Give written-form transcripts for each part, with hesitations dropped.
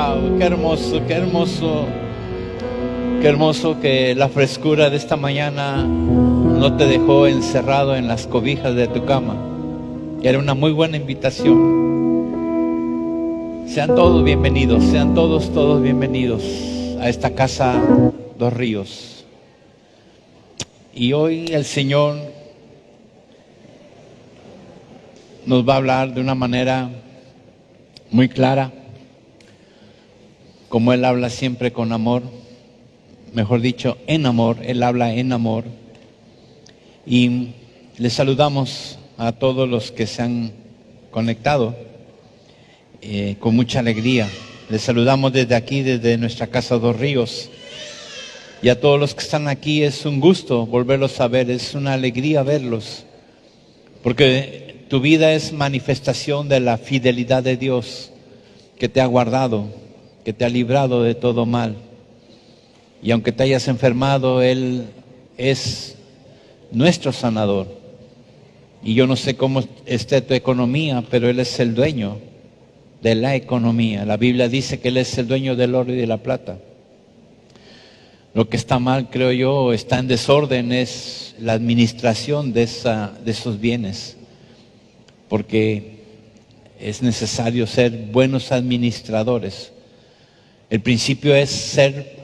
Wow, qué hermoso, qué hermoso, qué hermoso que la frescura de esta mañana no te dejó encerrado en las cobijas de tu cama. Era una muy buena invitación. Sean todos bienvenidos, sean todos bienvenidos a esta casa Dos Ríos. Y hoy el Señor nos va a hablar de una manera muy clara, como Él habla siempre con amor, mejor dicho, en amor. Él habla en amor. Y les saludamos a todos los que se han conectado con mucha alegría. Les saludamos desde aquí, desde nuestra casa Dos Ríos. Y a todos los que están aquí es un gusto volverlos a ver, es una alegría verlos, porque tu vida es manifestación de la fidelidad de Dios, que te ha guardado, que te ha librado de todo mal. Y aunque te hayas enfermado, Él es nuestro sanador. Y yo no sé cómo esté tu economía, pero Él es el dueño de la economía. La Biblia dice que Él es el dueño del oro y de la plata. Lo que está mal, creo yo, está en desorden, es la administración de esos bienes. Porque es necesario ser buenos administradores. El principio es ser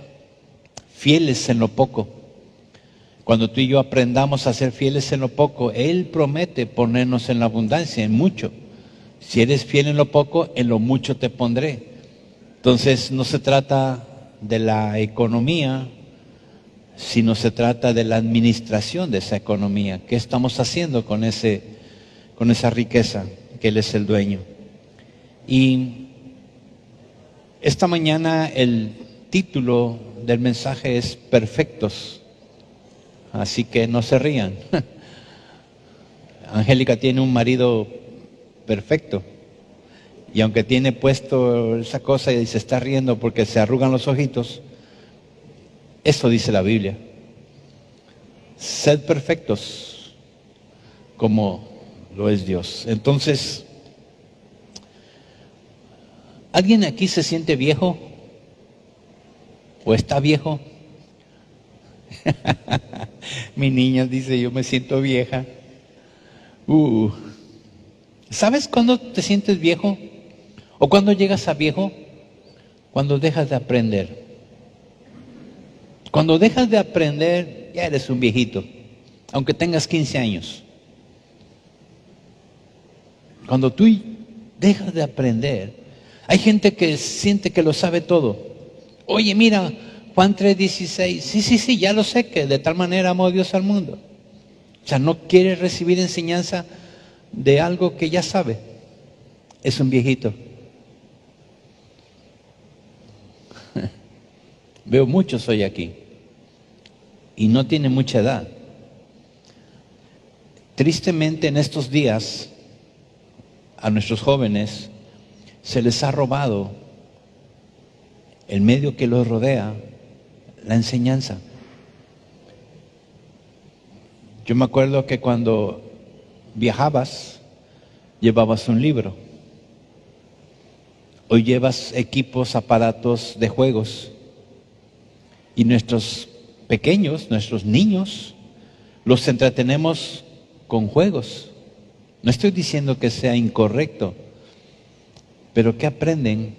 fieles en lo poco. Cuando tú y yo aprendamos a ser fieles en lo poco, Él promete ponernos en la abundancia, en mucho. Si eres fiel en lo poco, en lo mucho te pondré. Entonces no se trata de la economía, sino se trata de la administración de esa economía. ¿Qué estamos haciendo con esa riqueza que Él es el dueño? Y esta mañana el título del mensaje es Perfectos. Así que no se rían. Angélica tiene un marido perfecto. Y aunque tiene puesto esa cosa y se está riendo porque se arrugan los ojitos, eso dice la Biblia. Sed perfectos como lo es Dios. Entonces, ¿alguien aquí se siente viejo? ¿O está viejo? Mi niña dice, yo me siento vieja. ¿Sabes cuándo te sientes viejo? ¿O cuándo llegas a viejo? Cuando dejas de aprender. Cuando dejas de aprender, ya eres un viejito, aunque tengas 15 años. Cuando tú dejas de aprender, hay gente que siente que lo sabe todo. Oye, mira, Juan 3:16, sí, ya lo sé, que de tal manera amó Dios al mundo. O sea, no quiere recibir enseñanza de algo que ya sabe. Es un viejito. Veo muchos hoy aquí y no tienen mucha edad. Tristemente en estos días a nuestros jóvenes se les ha robado el medio que los rodea, la enseñanza. Yo me acuerdo que cuando viajabas, llevabas un libro. Hoy llevas equipos, aparatos de juegos. Y nuestros pequeños, nuestros niños, los entretenemos con juegos. No estoy diciendo que sea incorrecto, pero ¿qué aprenden?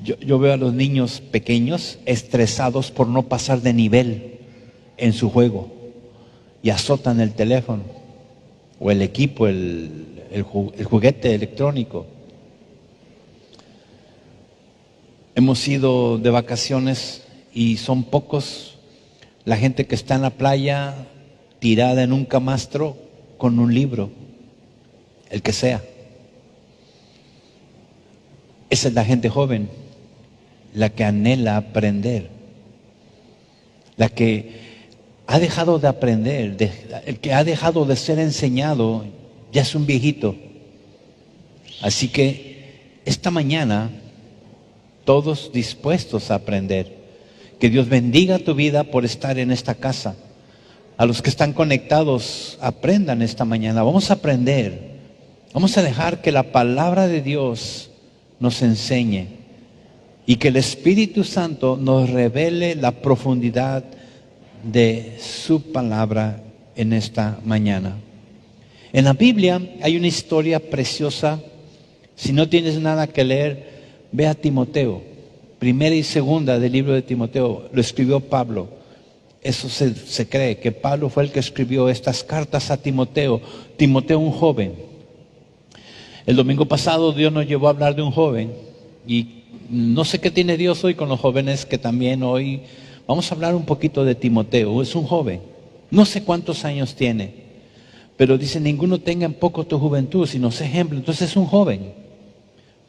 Yo veo a los niños pequeños estresados por no pasar de nivel en su juego y azotan el teléfono o el equipo, el juguete electrónico. Hemos ido de vacaciones y son pocos la gente que está en la playa tirada en un camastro con un libro, el que sea. Esa es la gente joven, la que anhela aprender, la que ha dejado de aprender, el que ha dejado de ser enseñado, ya es un viejito. Así que esta mañana, todos dispuestos a aprender. Que Dios bendiga tu vida por estar en esta casa. A los que están conectados, aprendan esta mañana. Vamos a aprender. Vamos a dejar que la palabra de Dios nos enseñe. y que el Espíritu Santo nos revele la profundidad de su palabra en esta mañana. En la Biblia hay una historia preciosa. Si no tienes nada que leer, ve a Timoteo. Primera y segunda del libro de Timoteo lo escribió Pablo. Eso se cree, que Pablo fue el que escribió estas cartas a Timoteo. Timoteo, un joven. El domingo pasado Dios nos llevó a hablar de un joven. Y no sé qué tiene Dios hoy con los jóvenes, que también hoy vamos a hablar un poquito de Timoteo. Es un joven. No sé cuántos años tiene. Pero dice, ninguno tenga en poco tu juventud, sino sé ejemplo. Entonces es un joven.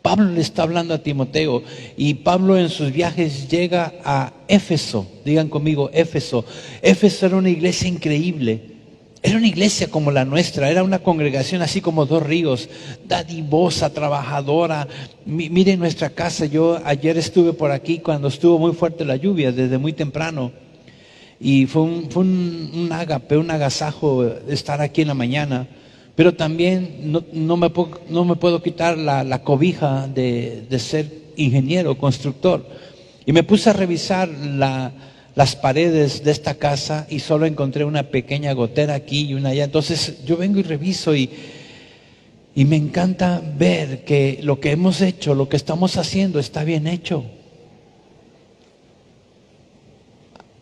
Pablo le está hablando a Timoteo, y Pablo en sus viajes llega a Éfeso. Digan conmigo, Éfeso. Éfeso era una iglesia increíble. Era una iglesia como la nuestra, era una congregación así como dos ríos, dadivosa, trabajadora. Miren nuestra casa. Yo ayer estuve por aquí cuando estuvo muy fuerte la lluvia, desde muy temprano. Y fue un ágape, un agasajo estar aquí en la mañana. Pero también no me puedo quitar la cobija de ser ingeniero, constructor. Y me puse a revisar las paredes de esta casa y solo encontré una pequeña gotera aquí y una allá. Entonces yo vengo y reviso y me encanta ver que lo que hemos hecho, lo que estamos haciendo está bien hecho.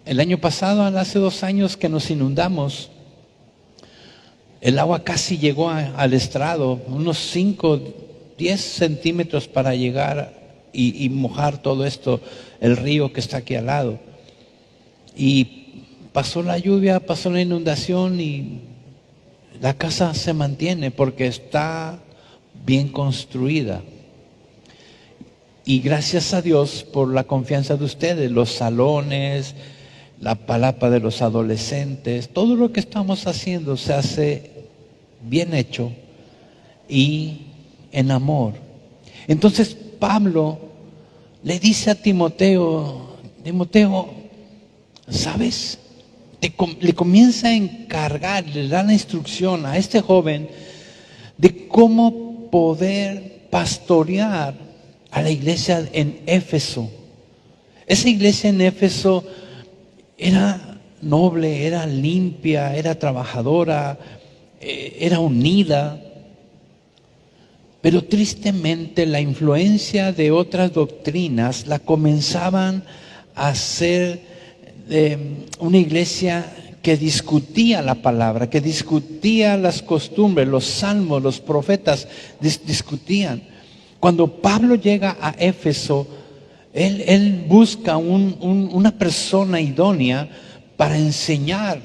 El año pasado, hace 2 años que nos inundamos, el agua casi llegó al estrado, unos 5, 10 centímetros para llegar y mojar todo esto, el río que está aquí al lado. Y pasó la lluvia, pasó la inundación y la casa se mantiene porque está bien construida. Y gracias a Dios por la confianza de ustedes, los salones, la palapa de los adolescentes, todo lo que estamos haciendo se hace bien hecho y en amor. Entonces Pablo le dice a Timoteo, ¿sabes? Le comienza a encargar, le da la instrucción a este joven de cómo poder pastorear a la iglesia en Éfeso. Esa iglesia en Éfeso era noble, era limpia, era trabajadora, era unida. Pero tristemente la influencia de otras doctrinas la comenzaban a hacer una iglesia que discutía la palabra, que discutía las costumbres, los salmos, los profetas discutían. Cuando Pablo llega a Éfeso, él busca una persona idónea para enseñar.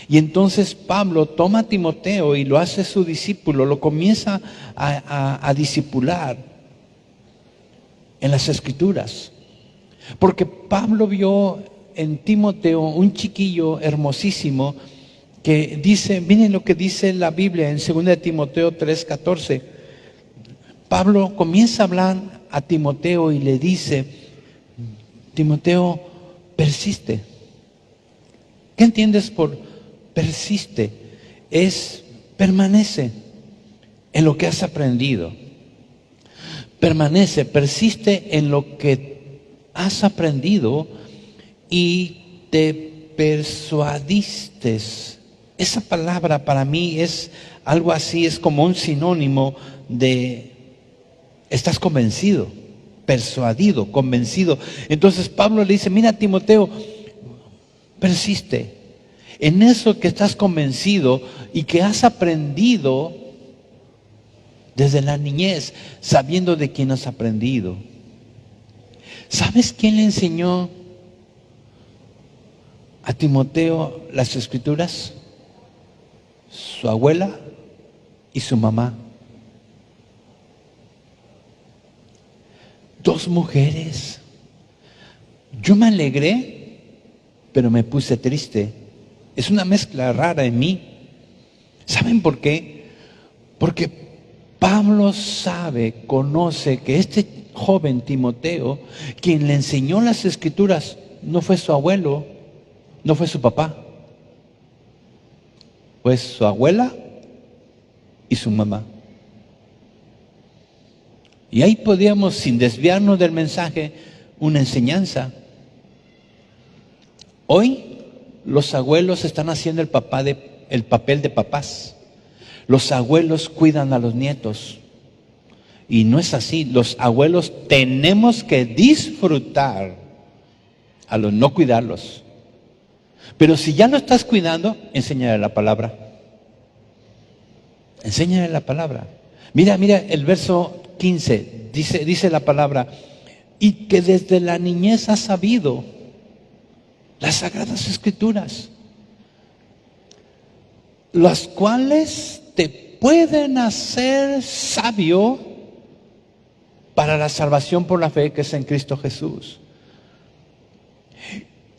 Y entonces Pablo toma a Timoteo y lo hace su discípulo, lo comienza a discipular en las Escrituras. Porque Pablo vio en Timoteo un chiquillo hermosísimo que dice, miren lo que dice la Biblia en 2 Timoteo 3:14. Pablo comienza a hablar a Timoteo y le dice, Timoteo, persiste. ¿Qué entiendes por persiste? Es permanece en lo que has aprendido. Permanece, persiste en lo que has aprendido y te persuadiste. Esa palabra para mí es algo así, es como un sinónimo de estás convencido, persuadido, convencido. Entonces Pablo le dice, mira Timoteo, persiste en eso que estás convencido y que has aprendido desde la niñez, sabiendo de quién has aprendido. ¿Sabes quién le enseñó a Timoteo las Escrituras? Su abuela y su mamá. 2 mujeres. Yo me alegré, pero me puse triste. Es una mezcla rara en mí. ¿Saben por qué? Porque Pablo sabe, conoce que este joven Timoteo, quien le enseñó las Escrituras, no fue su abuelo, no fue su papá, fue su abuela y su mamá. Y ahí podíamos, sin desviarnos del mensaje, una enseñanza. Hoy los abuelos están haciendo el papel de papás. Los abuelos cuidan a los nietos. Y no es así. Los abuelos tenemos que disfrutar a los no cuidarlos. Pero si ya lo estás cuidando, enséñale la palabra. Enséñale la palabra. Mira el verso 15. Dice la palabra: y que desde la niñez has sabido las sagradas escrituras, las cuales te pueden hacer sabio para la salvación por la fe que es en Cristo Jesús.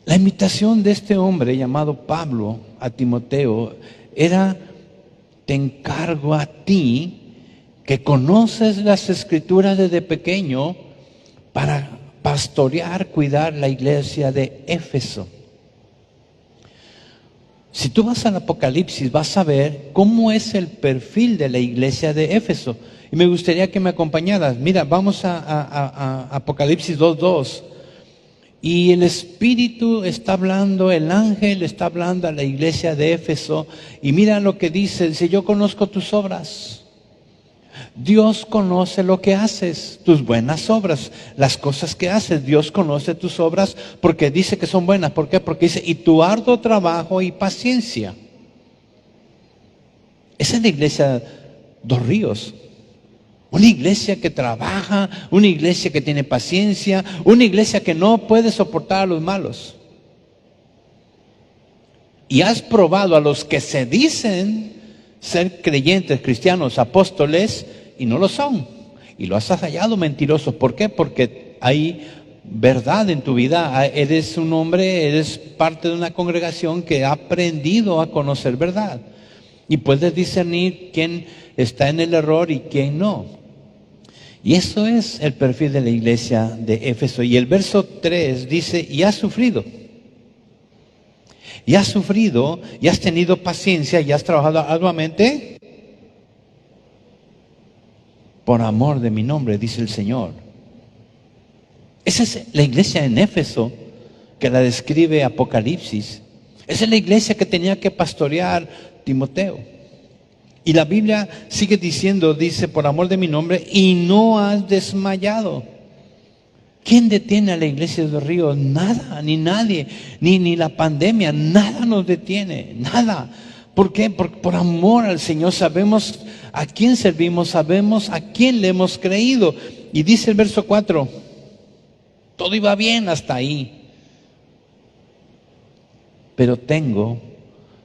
La invitación de este hombre llamado Pablo a Timoteo era: te encargo a ti, que conoces las escrituras desde pequeño, para pastorear, cuidar la iglesia de Éfeso. Si tú vas al Apocalipsis, vas a ver cómo es el perfil de la iglesia de Éfeso. Y me gustaría que me acompañaras. Mira, vamos a Apocalipsis 2:2. Y el Espíritu está hablando, el ángel está hablando a la iglesia de Éfeso. Y mira lo que dice: yo conozco tus obras. Dios conoce lo que haces, tus buenas obras, las cosas que haces. Dios conoce tus obras porque dice que son buenas. ¿Por qué? Porque dice: y tu arduo trabajo y paciencia. Esa es la iglesia Dos Ríos. Una iglesia que trabaja, una iglesia que tiene paciencia, una iglesia que no puede soportar a los malos. Y has probado a los que se dicen ser creyentes, cristianos, apóstoles, y no lo son. Y lo has hallado mentirosos. ¿Por qué? Porque hay verdad en tu vida. Eres un hombre, eres parte de una congregación que ha aprendido a conocer verdad. Y puedes discernir quién está en el error y quién no. Y eso es el perfil de la iglesia de Éfeso. Y el verso 3 dice: y has sufrido. Y has sufrido, y has tenido paciencia, y has trabajado arduamente por amor de mi nombre, dice el Señor. Esa es la iglesia en Éfeso que la describe Apocalipsis. Esa es la iglesia que tenía que pastorear Timoteo. Y la Biblia sigue diciendo, dice: por amor de mi nombre, y no has desmayado. ¿Quién detiene a la iglesia de Dos Ríos? Nada, ni nadie, ni la pandemia, nada nos detiene, nada. ¿Por qué? Por amor al Señor. Sabemos a quién servimos, sabemos a quién le hemos creído. Y dice el verso 4, todo iba bien hasta ahí. Pero tengo,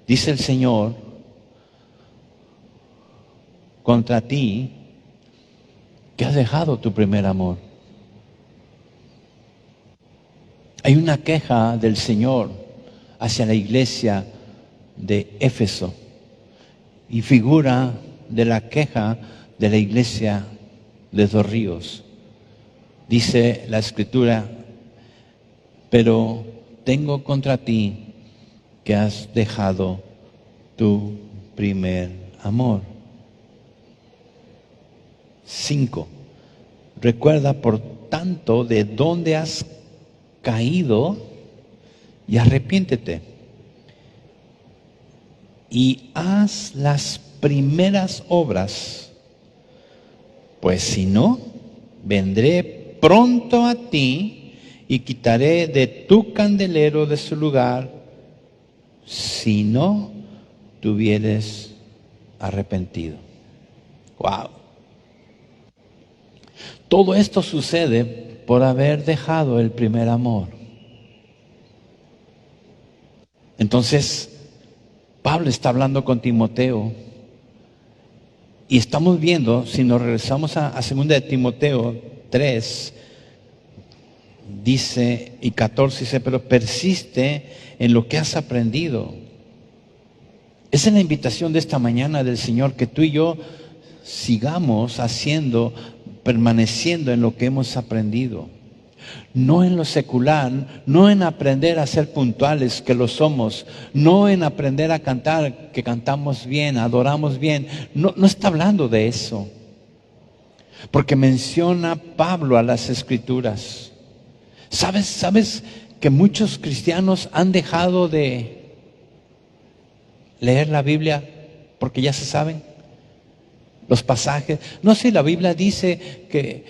dice el Señor, contra ti, que has dejado tu primer amor. Hay una queja del Señor hacia la iglesia de Éfeso y figura de la queja de la iglesia de Dos Ríos. Dice la Escritura: pero tengo contra ti que has dejado tu primer amor. 5. Recuerda por tanto de dónde has caído y arrepiéntete. Y haz las primeras obras, pues si no, vendré pronto a ti y quitaré de tu candelero de su lugar, si no te hubieres arrepentido. Wow. Todo esto sucede por haber dejado el primer amor. Entonces, Pablo está hablando con Timoteo y estamos viendo, si nos regresamos a 2 de Timoteo 3, dice, y 14, dice: pero persiste en lo que has aprendido. Esa es la invitación de esta mañana del Señor, que tú y yo sigamos haciendo, permaneciendo en lo que hemos aprendido. No en lo secular, no en aprender a ser puntuales, que lo somos, no en aprender a cantar, que cantamos bien, adoramos bien. No está hablando de eso. porque menciona Pablo a las Escrituras. ¿Sabes que muchos cristianos han dejado de leer la Biblia porque ya se saben los pasajes? No sé, la Biblia dice que,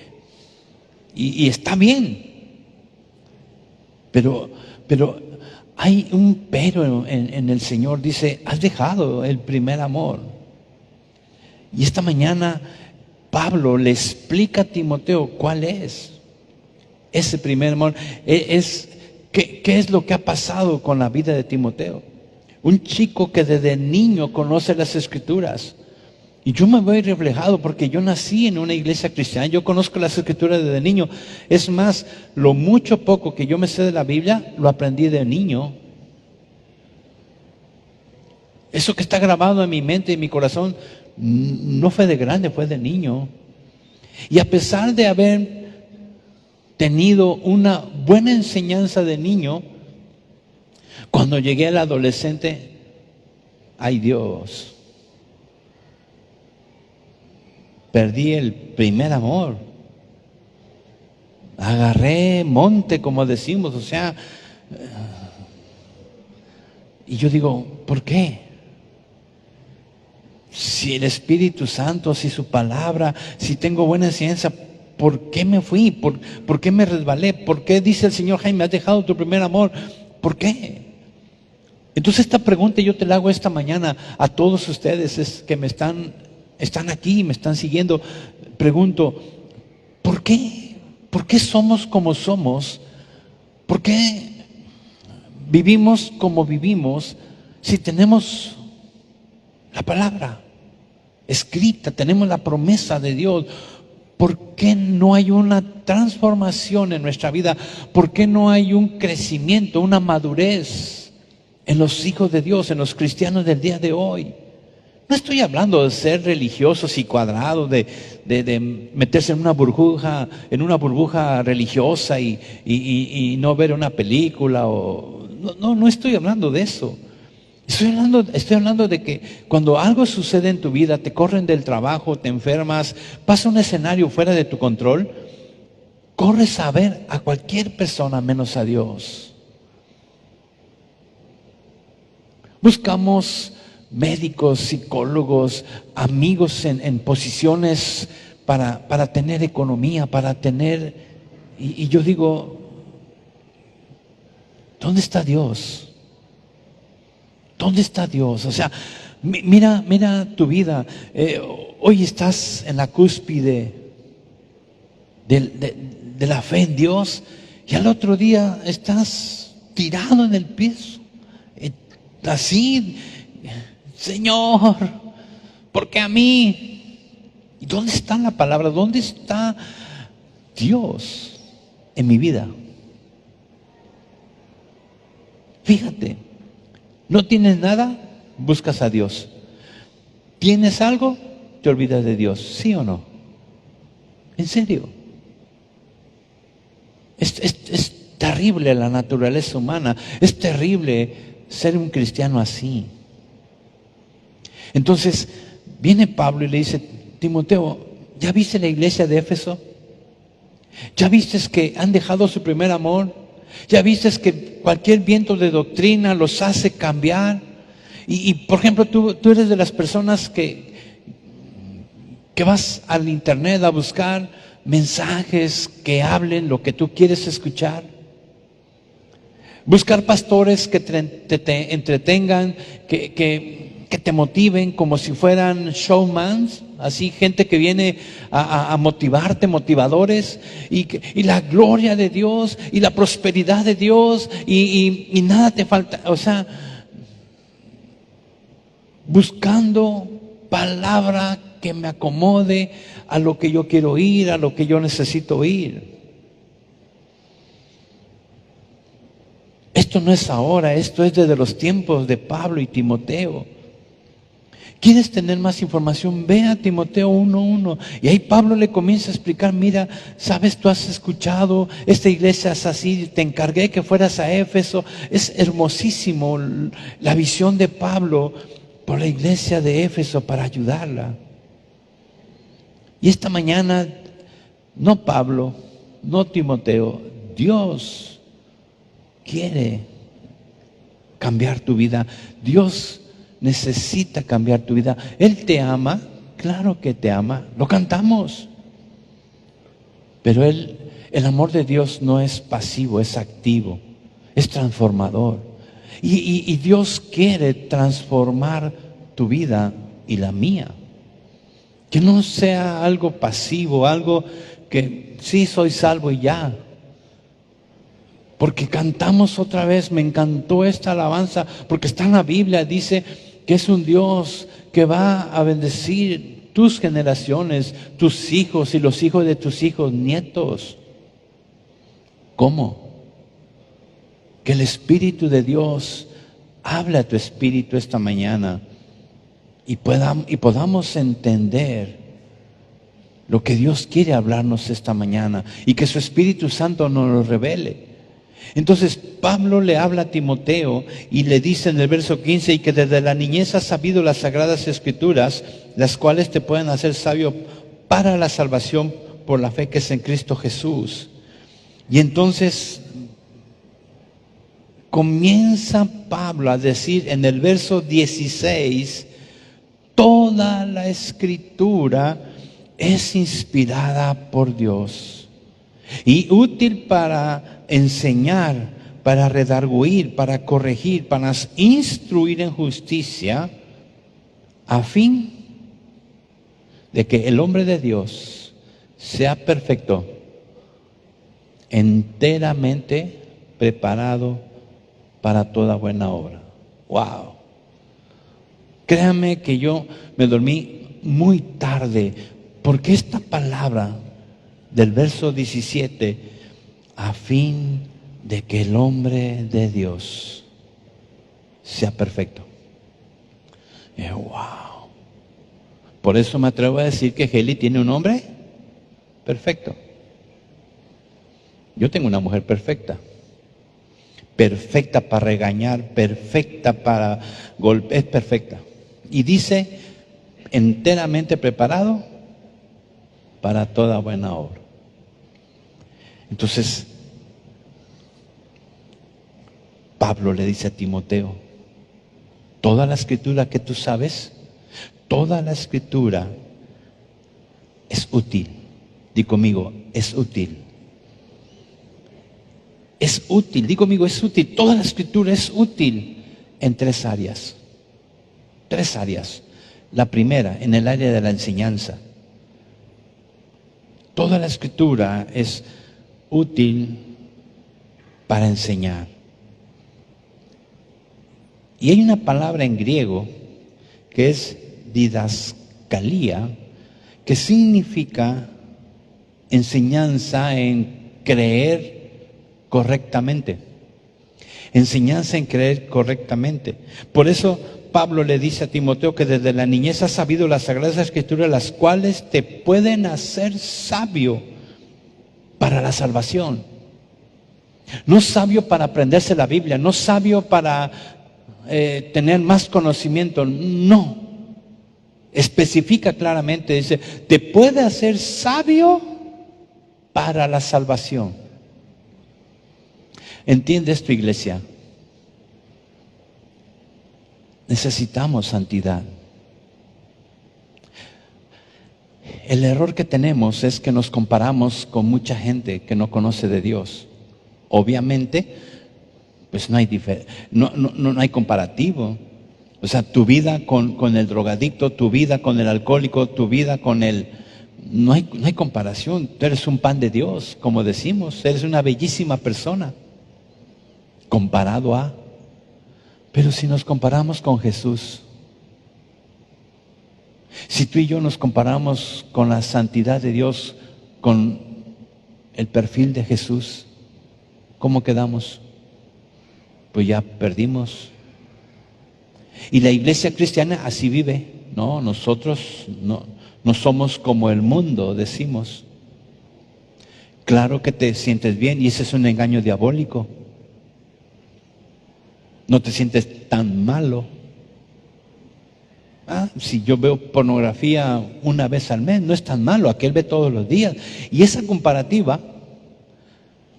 y está bien, pero hay un pero en el Señor. Dice, has dejado el primer amor. Y esta mañana Pablo le explica a Timoteo cuál es ese primer amor. ¿Qué es lo que ha pasado con la vida de Timoteo? Un chico que desde niño conoce las Escrituras. Y yo me veo reflejado porque yo nací en una iglesia cristiana. Yo conozco las Escrituras desde niño. Es más, lo mucho poco que yo me sé de la Biblia, lo aprendí de niño. Eso que está grabado en mi mente y en mi corazón, no fue de grande, fue de niño. Y a pesar de haber tenido una buena enseñanza de niño, cuando llegué al adolescente, ¡ay Dios! Perdí el primer amor. Agarré monte, como decimos, o sea. Y yo digo, ¿por qué? Si el Espíritu Santo, si su palabra, si tengo buena enseñanza, ¿por qué me fui? ¿Por qué me resbalé? ¿Por qué dice el Señor, Jaime, has dejado tu primer amor? ¿Por qué? Entonces esta pregunta yo te la hago esta mañana a todos ustedes que están aquí, me están siguiendo. Pregunto, ¿por qué? ¿Por qué somos como somos? ¿Por qué vivimos como vivimos si tenemos la palabra escrita, tenemos la promesa de Dios? ¿Por qué no hay una transformación en nuestra vida? ¿Por qué no hay un crecimiento, una madurez en los hijos de Dios, en los cristianos del día de hoy? No estoy hablando de ser religiosos y cuadrados, de meterse en una burbuja religiosa y no ver una película. No estoy hablando de eso. Estoy hablando de que cuando algo sucede en tu vida, te corren del trabajo, te enfermas, pasa un escenario fuera de tu control, corres a ver a cualquier persona menos a Dios. Buscamos médicos, psicólogos, amigos en posiciones para tener economía, para tener. Y yo digo, ¿dónde está Dios? ¿Dónde está Dios? O sea, mira tu vida. Hoy estás en la cúspide de la fe en Dios y al otro día estás tirado en el piso. Así, Señor, ¿por qué a mí? ¿Y dónde está la palabra? ¿Dónde está Dios en mi vida? Fíjate. ¿No tienes nada? Buscas a Dios. ¿Tienes algo? Te olvidas de Dios. ¿Sí o no? ¿En serio? Es terrible la naturaleza humana. Es terrible ser un cristiano así. Entonces, viene Pablo y le dice, Timoteo, ¿ya viste la iglesia de Éfeso? ¿Ya viste que han dejado su primer amor? ¿Ya viste que cualquier viento de doctrina los hace cambiar? Y por ejemplo, tú eres de las personas que vas al internet a buscar mensajes que hablen lo que tú quieres escuchar. Buscar pastores que te entretengan, que te motiven como si fueran showmans, así gente que viene a motivarte, motivadores, y la gloria de Dios y la prosperidad de Dios y nada te falta. O sea, buscando palabra que me acomode a lo que yo quiero oír, a lo que yo necesito oír. Esto no es ahora, esto es desde los tiempos de Pablo y Timoteo. ¿Quieres tener más información? Ve a Timoteo 1:1. Y ahí Pablo le comienza a explicar, mira, sabes, tú has escuchado, esta iglesia es así, te encargué que fueras a Éfeso. Es hermosísimo la visión de Pablo por la iglesia de Éfeso para ayudarla. Y esta mañana no Pablo, no Timoteo, Dios quiere cambiar tu vida. Dios necesita cambiar tu vida. Él te ama, claro que te ama, lo cantamos. Pero el amor de Dios no es pasivo, es activo, es transformador. Y Dios quiere transformar tu vida y la mía. Que no sea algo pasivo, algo que sí soy salvo y ya. Porque cantamos otra vez, me encantó esta alabanza, porque está en la Biblia, dice que es un Dios que va a bendecir tus generaciones, tus hijos y los hijos de tus hijos, nietos. ¿Cómo? Que el Espíritu de Dios hable a tu espíritu esta mañana y podamos entender lo que Dios quiere hablarnos esta mañana y que su Espíritu Santo nos lo revele. Entonces Pablo le habla a Timoteo y le dice en el verso 15, y que desde la niñez has sabido las sagradas escrituras, las cuales te pueden hacer sabio para la salvación por la fe que es en Cristo Jesús. Y entonces comienza Pablo a decir en el verso 16, toda la escritura es inspirada por Dios y útil para enseñar, para redarguir, para corregir, para instruir en justicia, a fin de que el hombre de Dios sea perfecto, enteramente preparado para toda buena obra. ¡Wow! Créame que yo me dormí muy tarde, porque esta palabra del verso 17, a fin de que el hombre de Dios sea perfecto. ¡Wow! Por eso me atrevo a decir que Heli tiene un hombre perfecto. Yo tengo una mujer perfecta. Perfecta para regañar, perfecta para golpear, es perfecta. Y dice, enteramente preparado para toda buena obra. Entonces, Pablo le dice a Timoteo, toda la escritura que tú sabes, toda la escritura es útil. Di conmigo, es útil. Es útil, di conmigo, es útil. Toda la escritura es útil en tres áreas. Tres áreas. La primera, en el área de la enseñanza. Toda la escritura es útil para enseñar. Y hay una palabra en griego que es didascalía, que significa enseñanza en creer correctamente. Enseñanza en creer correctamente. Por eso Pablo le dice a Timoteo que desde la niñez has sabido las sagradas escrituras, las cuales te pueden hacer sabio para la salvación. No sabio para aprenderse la Biblia, no sabio para tener más conocimiento, no. Especifica claramente, dice, te puede hacer sabio para la salvación. ¿Entiende esto, iglesia? Necesitamos santidad. El error que tenemos es que nos comparamos con mucha gente que no conoce de Dios. Obviamente, pues no hay comparativo. O sea, tu vida con el drogadicto, tu vida con el alcohólico, tu vida con el... No hay comparación. Tú eres un pan de Dios, como decimos. Eres una bellísima persona comparado a... Pero si nos comparamos con Jesús, si tú y yo nos comparamos con la santidad de Dios, con el perfil de Jesús, ¿cómo quedamos? Pues ya perdimos. Y la iglesia cristiana así vive. No, nosotros no somos como el mundo, decimos. Claro que te sientes bien y ese es un engaño diabólico. No te sientes tan malo. Si yo veo pornografía una vez al mes, no es tan malo, aquel ve todos los días. Y esa comparativa,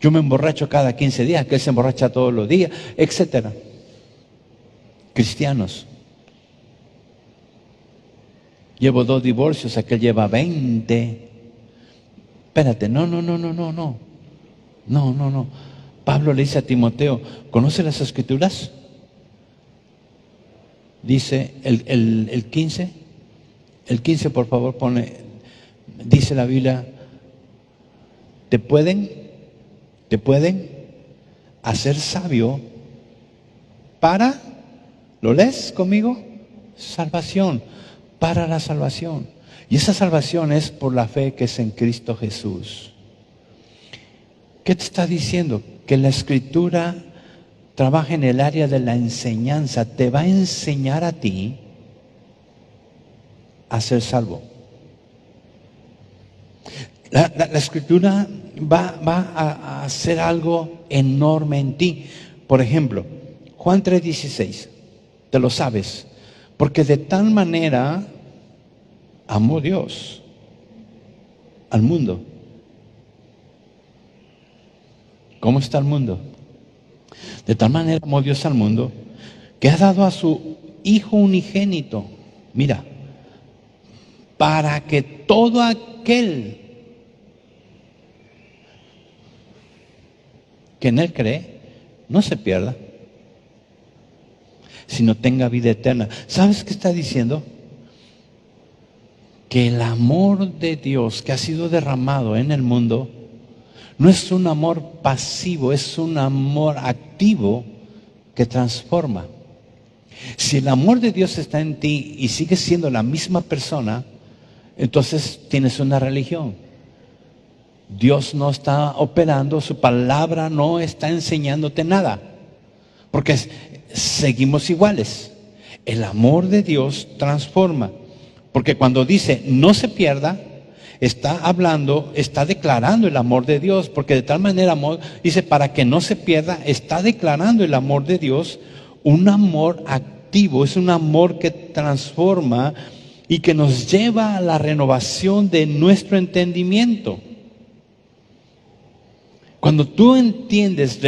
yo me emborracho cada 15 días, aquel se emborracha todos los días, etcétera. Cristianos. Llevo 2 divorcios, aquel lleva 20. Espérate, no. Pablo le dice a Timoteo, ¿conoce las Escrituras? Dice el 15. El 15, por favor, dice la Biblia, te pueden hacer sabio para, ¿lo lees conmigo? Salvación, para la salvación. Y esa salvación es por la fe que es en Cristo Jesús. ¿Qué te está diciendo? Que la Escritura trabaja en el área de la enseñanza, te va a enseñar a ti a ser salvo. La Escritura va a hacer algo enorme en ti. Por ejemplo, Juan 3:16, te lo sabes, porque de tal manera amó Dios al mundo. ¿Cómo está el mundo? De tal manera amó Dios al mundo que ha dado a su Hijo unigénito, mira, para que todo aquel que en Él cree no se pierda, sino tenga vida eterna. ¿Sabes qué está diciendo? Que el amor de Dios que ha sido derramado en el mundo no es un amor pasivo, es un amor activo que transforma. Si el amor de Dios está en ti y sigues siendo la misma persona, entonces tienes una religión. Dios no está operando, su palabra no está enseñándote nada, porque seguimos iguales. El amor de Dios transforma, porque cuando dice no se pierda, está hablando, está declarando el amor de Dios, porque de tal manera amor, dice para que no se pierda, está declarando el amor de Dios, un amor activo, es un amor que transforma y que nos lleva a la renovación de nuestro entendimiento. Cuando tú entiendes,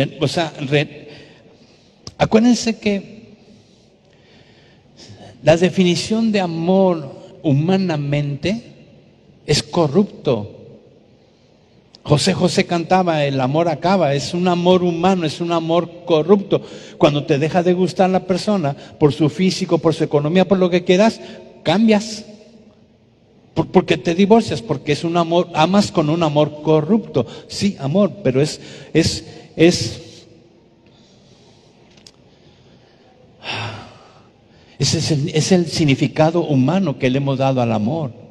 acuérdense que la definición de amor humanamente es corrupto. José cantaba, el amor acaba, es un amor humano, es un amor corrupto. Cuando te deja de gustar la persona por su físico, por su economía, por lo que quieras, cambias. Porque te divorcias, porque es un amor, amas con un amor corrupto. Sí, amor, pero es el significado humano que le hemos dado al amor.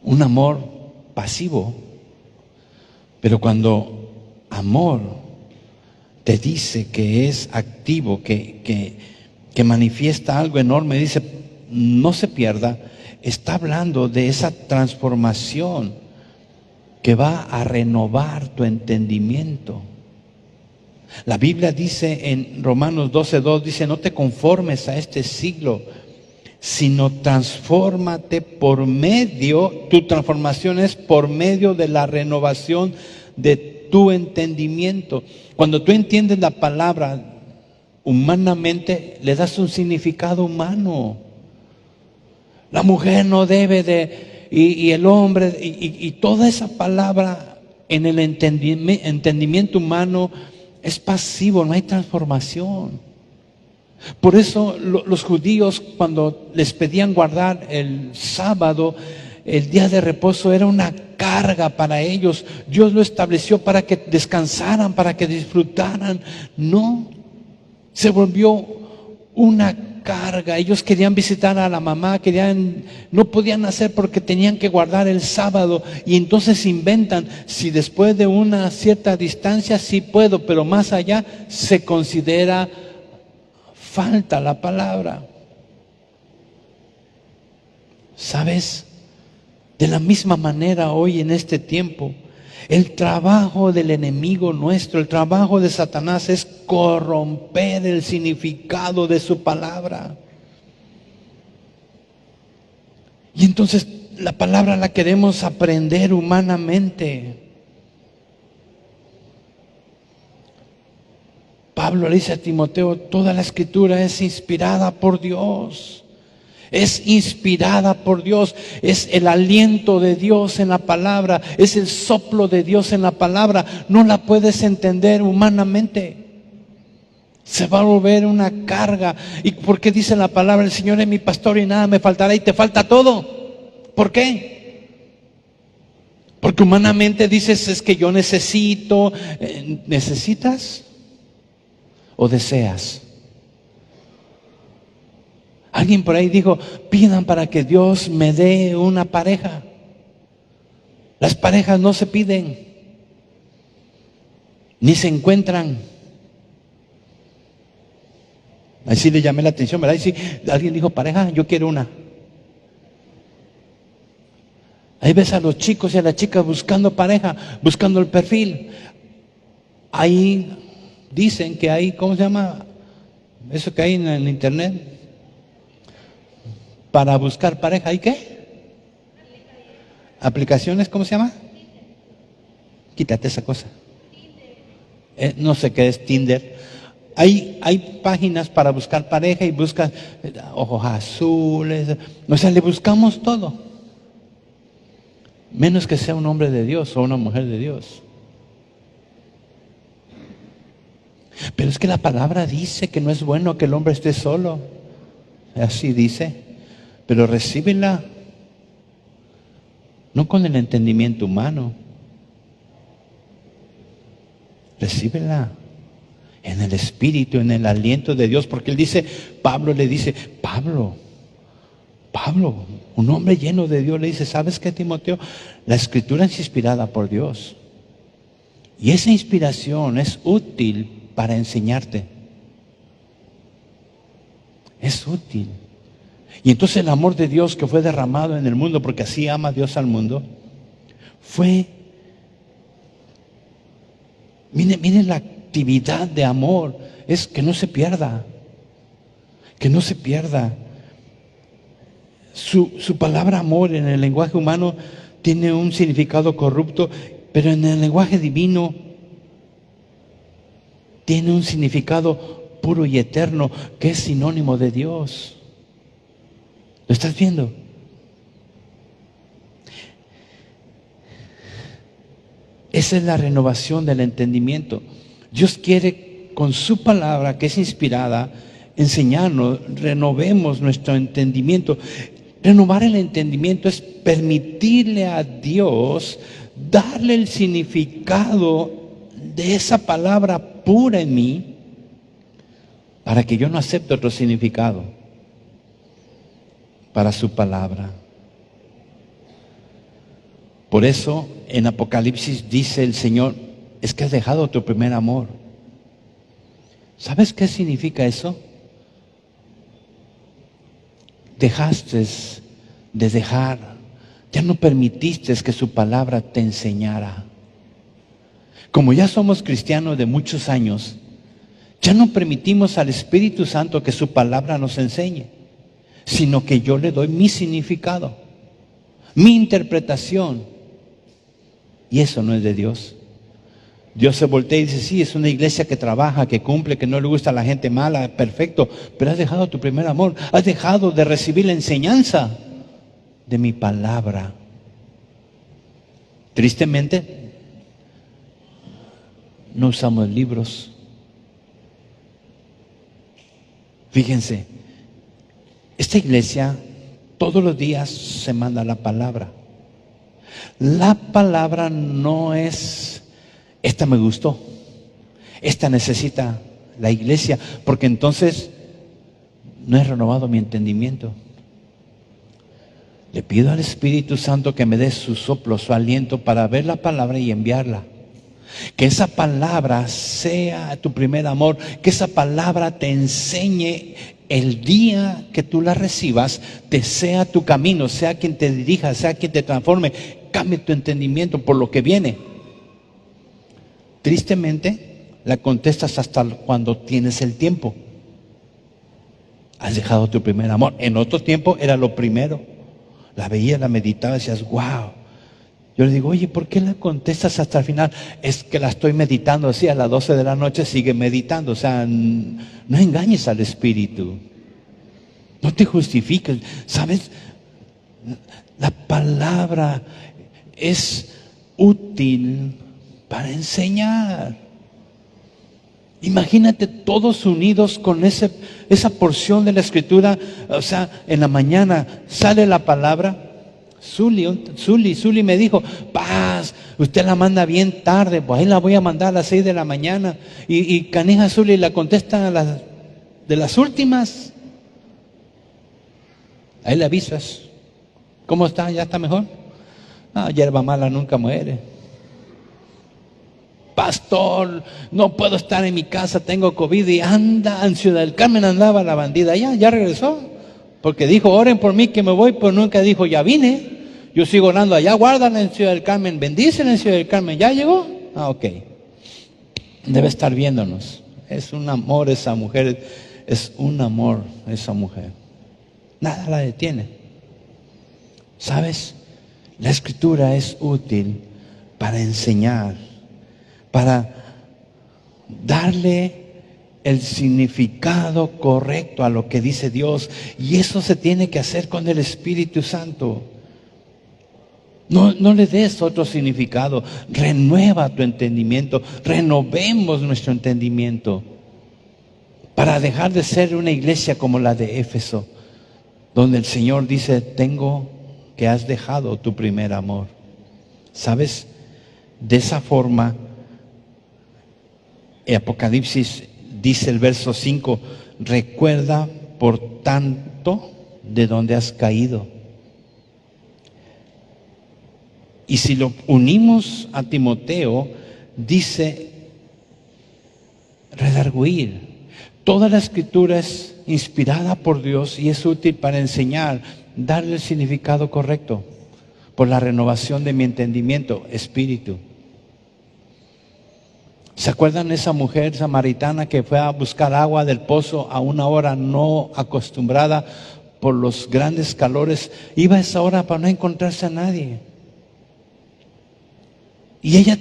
Un amor pasivo. Pero cuando amor te dice que es activo, que manifiesta algo enorme, dice no se pierda, está hablando de esa transformación que va a renovar tu entendimiento. La Biblia dice en Romanos 12:2, dice no te conformes a este siglo, sino transfórmate por medio, tu transformación es por medio de la renovación de tu entendimiento. Cuando tú entiendes la palabra humanamente, le das un significado humano. La mujer no debe de, y el hombre, y toda esa palabra en el entendimiento humano es pasivo, no hay transformación. Por eso los judíos, cuando les pedían guardar el sábado, el día de reposo era una carga para ellos. Dios lo estableció para que descansaran, para que disfrutaran. No, se volvió una carga. Ellos querían visitar a la mamá, no podían hacer porque tenían que guardar el sábado, y entonces inventan, si después de una cierta distancia sí puedo, pero más allá se considera falta la palabra. ¿Sabes? De la misma manera hoy en este tiempo, el trabajo del enemigo nuestro, el trabajo de Satanás es corromper el significado de su palabra. Y entonces la palabra la queremos aprender humanamente. Pablo le dice a Timoteo, toda la escritura es inspirada por Dios. Es inspirada por Dios, es el aliento de Dios en la palabra, es el soplo de Dios en la palabra. No la puedes entender humanamente. Se va a volver una carga. ¿Y por qué dice la palabra? El Señor es mi pastor y nada me faltará, y te falta todo. ¿Por qué? Porque humanamente dices, es que yo necesito. ¿Necesitas o deseas? Alguien por ahí dijo, pidan para que Dios me dé una pareja. Las parejas no se piden, ni se encuentran. Así le llamé la atención, ¿verdad? Y sí, alguien dijo pareja, yo quiero una. Ahí ves a los chicos y a las chicas buscando pareja, buscando el perfil. Ahí dicen que hay, ¿cómo se llama? Eso que hay en el internet. Para buscar pareja, ¿hay qué? ¿Aplicaciones? ¿Cómo se llama? Quítate esa cosa. No sé qué es Tinder. Hay páginas para buscar pareja y buscas ojos azules. O sea, le buscamos todo. Menos que sea un hombre de Dios o una mujer de Dios. Pero es que la palabra dice que no es bueno que el hombre esté solo. Así dice. Pero recíbela no con el entendimiento humano. Recíbela en el Espíritu, en el aliento de Dios. Porque él dice, Pablo le dice, Pablo, un hombre lleno de Dios, le dice, ¿sabes qué, Timoteo? La Escritura es inspirada por Dios. Y esa inspiración es útil para enseñarte. Es útil. Y entonces el amor de Dios que fue derramado en el mundo, porque así ama Dios al mundo, miren la actividad de amor, es que no se pierda, que no se pierda. Su palabra amor en el lenguaje humano tiene un significado corrupto, pero en el lenguaje divino tiene un significado puro y eterno, que es sinónimo de Dios. ¿Lo estás viendo? Esa es la renovación del entendimiento. Dios quiere, con su palabra que es inspirada, enseñarnos, renovemos nuestro entendimiento. Renovar el entendimiento es permitirle a Dios darle el significado de esa palabra pura en mí, para que yo no acepte otro significado para su palabra. Por eso en Apocalipsis dice el Señor, es que has dejado tu primer amor. ¿Sabes qué significa eso? Dejaste de dejar, ya no permitiste que su palabra te enseñara. Como ya somos cristianos de muchos años, ya no permitimos al Espíritu Santo que su palabra nos enseñe, sino que yo le doy mi significado, mi interpretación. Y eso no es de Dios. Dios se voltea y dice, sí, es una iglesia que trabaja, que cumple, que no le gusta a la gente mala, perfecto, pero has dejado tu primer amor, has dejado de recibir la enseñanza de mi palabra. Tristemente, no usamos libros. Fíjense, esta iglesia todos los días se manda la palabra. La palabra no es, esta me gustó, esta necesita la iglesia, porque entonces no he renovado mi entendimiento. Le pido al Espíritu Santo que me dé su soplo, su aliento para ver la palabra y enviarla. Que esa palabra sea tu primer amor, que esa palabra te enseñe el día que tú la recibas, te sea tu camino, sea quien te dirija, sea quien te transforme, cambie tu entendimiento por lo que viene. Tristemente, la contestas hasta cuando tienes el tiempo. Has dejado tu primer amor. En otro tiempo era lo primero. La veías, la meditaba y decías, wow. Yo le digo, oye, ¿por qué la contestas hasta el final? Es que la estoy meditando así, a las 12 de la noche sigue meditando. O sea, no engañes al Espíritu. No te justifiques. ¿Sabes? La palabra es útil para enseñar. Imagínate todos unidos con esa porción de la Escritura. O sea, en la mañana sale la palabra. Zuli me dijo, Paz, usted la manda bien tarde, pues ahí la voy a mandar a las 6 de la mañana. Y canija Zuli la contesta de las últimas. Ahí le avisas. ¿Cómo está? ¿Ya está mejor? Ah, hierba mala nunca muere. Pastor, no puedo estar en mi casa, tengo COVID. Y anda, en Ciudad del Carmen andaba la bandida. Ya regresó. Porque dijo, oren por mí que me voy, pero nunca dijo, ya vine. Yo sigo orando allá, guárdala en Ciudad del Carmen, bendícela en Ciudad del Carmen. ¿Ya llegó? Ah, ok. Debe estar viéndonos. Es un amor esa mujer, es un amor esa mujer. Nada la detiene. ¿Sabes? La Escritura es útil para enseñar, para darle el significado correcto a lo que dice Dios. Y eso se tiene que hacer con el Espíritu Santo. No le des otro significado. Renueva tu entendimiento. Renovemos nuestro entendimiento para dejar de ser una iglesia como la de Éfeso, donde el Señor dice, tengo que has dejado tu primer amor. ¿Sabes? De esa forma, en Apocalipsis dice el verso 5, recuerda por tanto de dónde has caído. Y si lo unimos a Timoteo, dice redarguir. Toda la Escritura es inspirada por Dios y es útil para enseñar, darle el significado correcto, por la renovación de mi entendimiento, espíritu. ¿Se acuerdan de esa mujer samaritana que fue a buscar agua del pozo a una hora no acostumbrada por los grandes calores? Iba a esa hora para no encontrarse a nadie. Y ella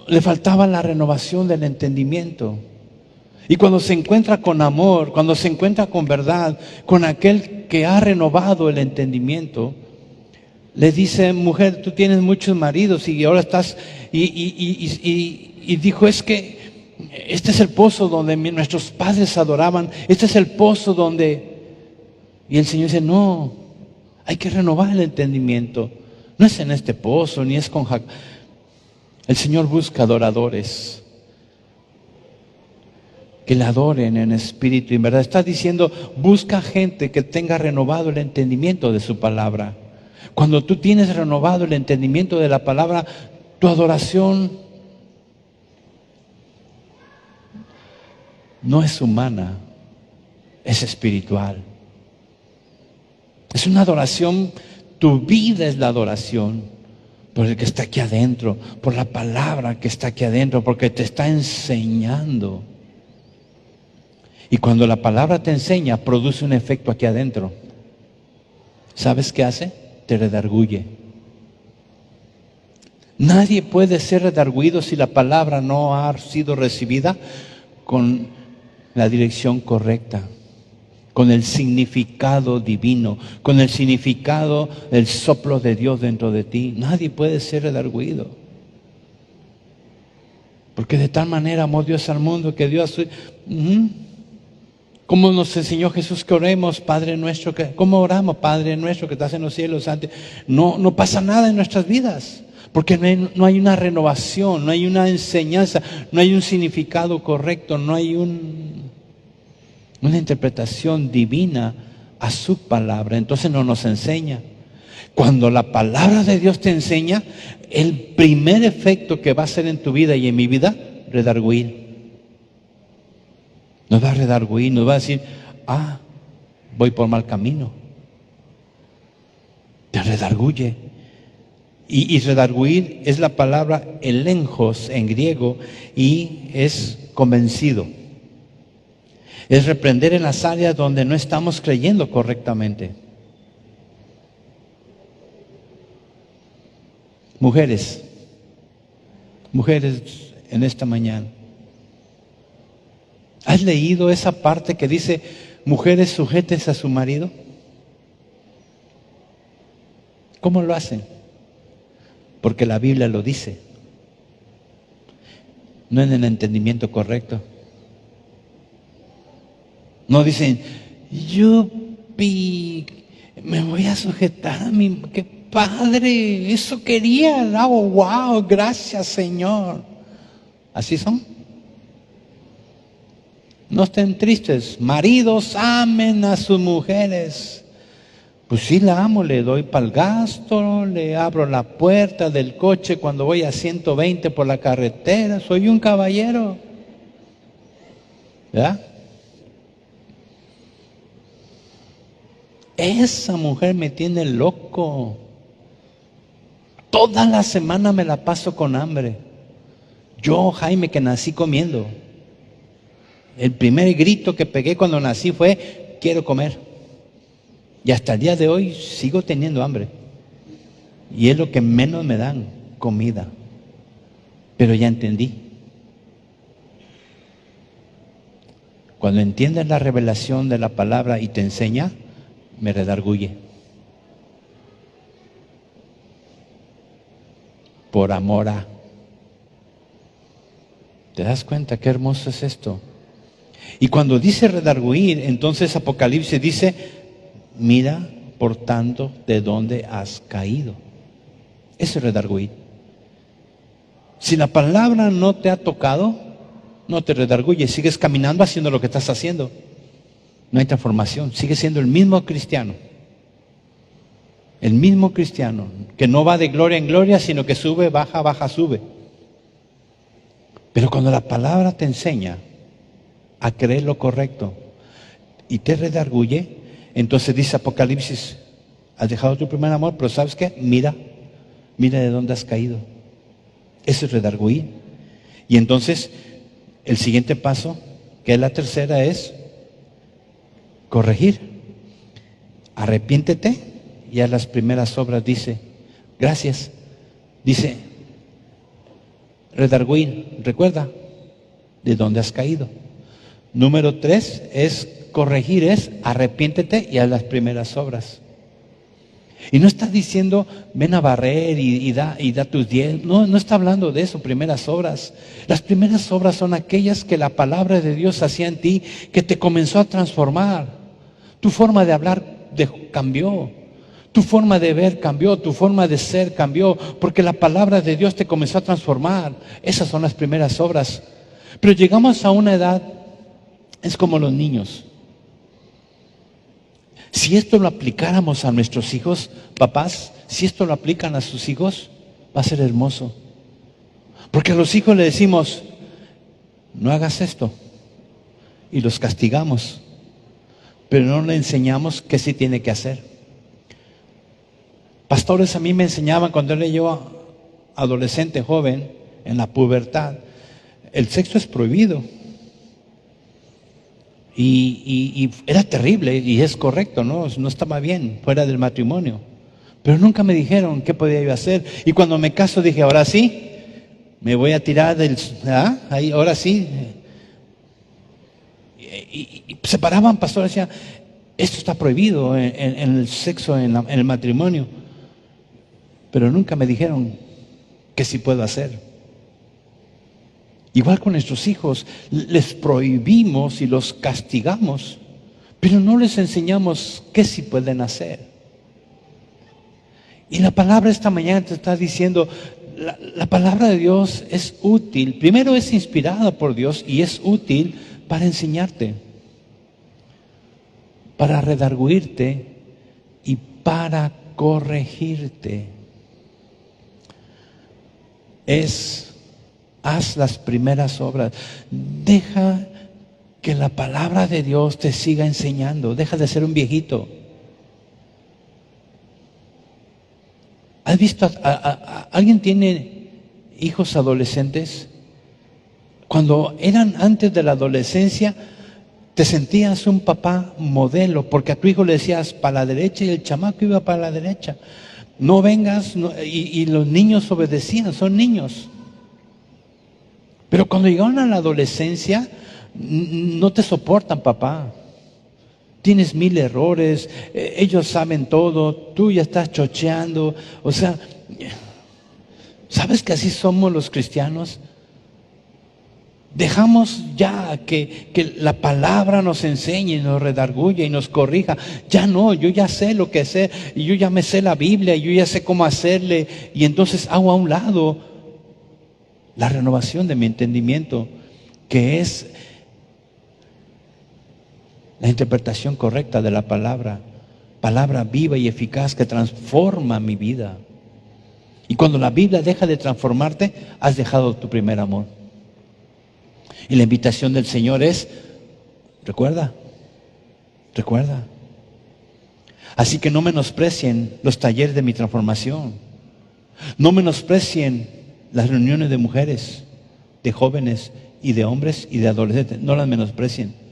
le faltaba la renovación del entendimiento. Y cuando se encuentra con amor, cuando se encuentra con verdad, con aquel que ha renovado el entendimiento, le dice, mujer, tú tienes muchos maridos y ahora estás... Y dijo, es que este es el pozo donde nuestros padres adoraban, este es el pozo donde... Y el Señor dice, no, hay que renovar el entendimiento. No es en este pozo, ni es con El Señor busca adoradores que le adoren en espíritu y en verdad. Está diciendo, busca gente que tenga renovado el entendimiento de su palabra. Cuando tú tienes renovado el entendimiento de la palabra, tu adoración no es humana, es espiritual. Es una adoración, tu vida es la adoración por el que está aquí adentro, por la palabra que está aquí adentro, porque te está enseñando. Y cuando la palabra te enseña, produce un efecto aquí adentro. ¿Sabes qué hace? Te redarguye. Nadie puede ser redarguido si la palabra no ha sido recibida con la dirección correcta, con el significado divino, con el significado del soplo de Dios dentro de ti. Nadie puede ser redarguido. Porque de tal manera amó Dios al mundo que dio a su... ¿Cómo nos enseñó Jesús que oremos, Padre nuestro? ¿Cómo oramos, Padre nuestro que estás en los cielos? No pasa nada en nuestras vidas, porque no hay una renovación, no hay una enseñanza, no hay un significado correcto, no hay una interpretación divina a su palabra. Entonces no nos enseña. Cuando la palabra de Dios te enseña, el primer efecto que va a hacer en tu vida y en mi vida, redarguir. Nos va a redarguir, nos va a decir, voy por mal camino. Te redarguye. Y redarguir es la palabra elenjos en griego y es convencido. Es reprender en las áreas donde no estamos creyendo correctamente. Mujeres en esta mañana, ¿has leído esa parte que dice, mujeres sujétense a su marido? ¿Cómo lo hacen? Porque la Biblia lo dice, no en el entendimiento correcto. No dicen, yupi, me voy a sujetar a mi... ¡Qué padre! Eso quería. Oh, wow, gracias Señor. ¿Así son? No estén tristes. Maridos, amen a sus mujeres. Pues sí la amo, le doy para el gasto, le abro la puerta del coche cuando voy a 120 por la carretera. Soy un caballero. ¿Verdad? Esa mujer me tiene loco. Toda la semana me la paso con hambre. Yo, Jaime, que nací comiendo. El primer grito que pegué cuando nací fue, quiero comer. Y hasta el día de hoy sigo teniendo hambre. Y es lo que menos me dan, comida. Pero ya entendí. Cuando entiendes la revelación de la palabra y te enseña, me redarguye. Por amor a. ¿Te das cuenta qué hermoso es esto? Y cuando dice redarguir, entonces Apocalipsis dice, mira por tanto de dónde has caído. Eso es redarguir. Si la palabra no te ha tocado, no te redarguye, sigues caminando haciendo lo que estás haciendo. No hay transformación, sigue siendo el mismo cristiano. El mismo cristiano, que no va de gloria en gloria, sino que sube, baja, baja, sube. Pero cuando la palabra te enseña a creer lo correcto y te redarguye, entonces dice Apocalipsis, has dejado tu primer amor, pero ¿sabes qué? Mira de dónde has caído. Eso es redarguir. Y entonces, el siguiente paso, que es la tercera, es corregir. Arrepiéntete y a las primeras obras dice, gracias. Dice, redarguir, recuerda de dónde has caído. Número 3 es corregir, es arrepiéntete y a las primeras obras. Y no está diciendo, ven a barrer y da tus 10. No está hablando de eso, primeras obras. Las primeras obras son aquellas que la palabra de Dios hacía en ti, que te comenzó a transformar. Tu forma de hablar cambió. Tu forma de ver cambió, tu forma de ser cambió, porque la palabra de Dios te comenzó a transformar. Esas son las primeras obras. Pero llegamos a una edad, es como los niños. Si esto lo aplicáramos a nuestros hijos, papás, si esto lo aplican a sus hijos, va a ser hermoso. Porque a los hijos le decimos, no hagas esto, y los castigamos, pero no le enseñamos qué sí tiene que hacer. Pastores a mí me enseñaban cuando era yo adolescente, joven, en la pubertad, el sexo es prohibido. Y era terrible, y es correcto, no estaba bien, fuera del matrimonio. Pero nunca me dijeron qué podía yo hacer. Y cuando me caso dije, ahora sí, me voy a tirar ahí, ahora sí. Y se paraban pastores, decían, esto está prohibido en el sexo, en el matrimonio. Pero nunca me dijeron qué sí puedo hacer. Igual con nuestros hijos, les prohibimos y los castigamos, pero no les enseñamos qué sí pueden hacer. Y la palabra esta mañana te está diciendo, la palabra de Dios es útil. Primero es inspirada por Dios y es útil para enseñarte, para redarguirte y para corregirte. Haz las primeras obras. Deja que la palabra de Dios te siga enseñando. Deja de ser un viejito. ¿Has visto? ¿Alguien tiene hijos adolescentes? Cuando eran antes de la adolescencia, te sentías un papá modelo, porque a tu hijo le decías para la derecha y el chamaco iba para la derecha. No vengas, y los niños obedecían, son niños. Pero cuando llegaron a la adolescencia, no te soportan, papá. Tienes 1000 errores, ellos saben todo, tú ya estás chocheando. O sea, ¿sabes que así somos los cristianos? Dejamos ya que la palabra nos enseñe, nos redarguya y nos corrija. Ya no, yo ya sé lo que sé, y yo ya me sé la Biblia, y yo ya sé cómo hacerle, y entonces hago a un lado la renovación de mi entendimiento, que es la interpretación correcta de la palabra viva y eficaz que transforma mi vida. Y cuando la Biblia deja de transformarte, has dejado tu primer amor. Y la invitación del Señor es, recuerda. Así que no menosprecien los talleres de mi transformación. No menosprecien las reuniones de mujeres, de jóvenes y de hombres y de adolescentes. No las menosprecien.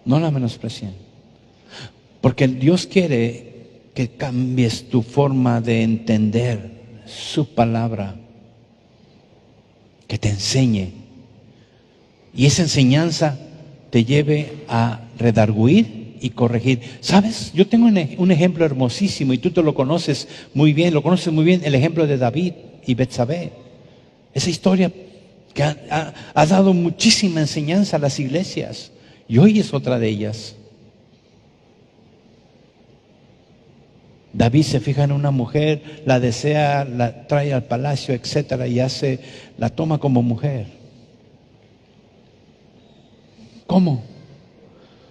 No las menosprecien. Porque Dios quiere que cambies tu forma de entender su palabra, que te enseñe. Y esa enseñanza te lleve a redarguir y corregir. ¿Sabes? Yo tengo un ejemplo hermosísimo y tú te lo conoces muy bien. Lo conoces muy bien, el ejemplo de David y Betsabé. Esa historia que ha dado muchísima enseñanza a las iglesias. Y hoy es otra de ellas. David se fija en una mujer, la desea, la trae al palacio, etcétera, y la toma como mujer. ¿Cómo?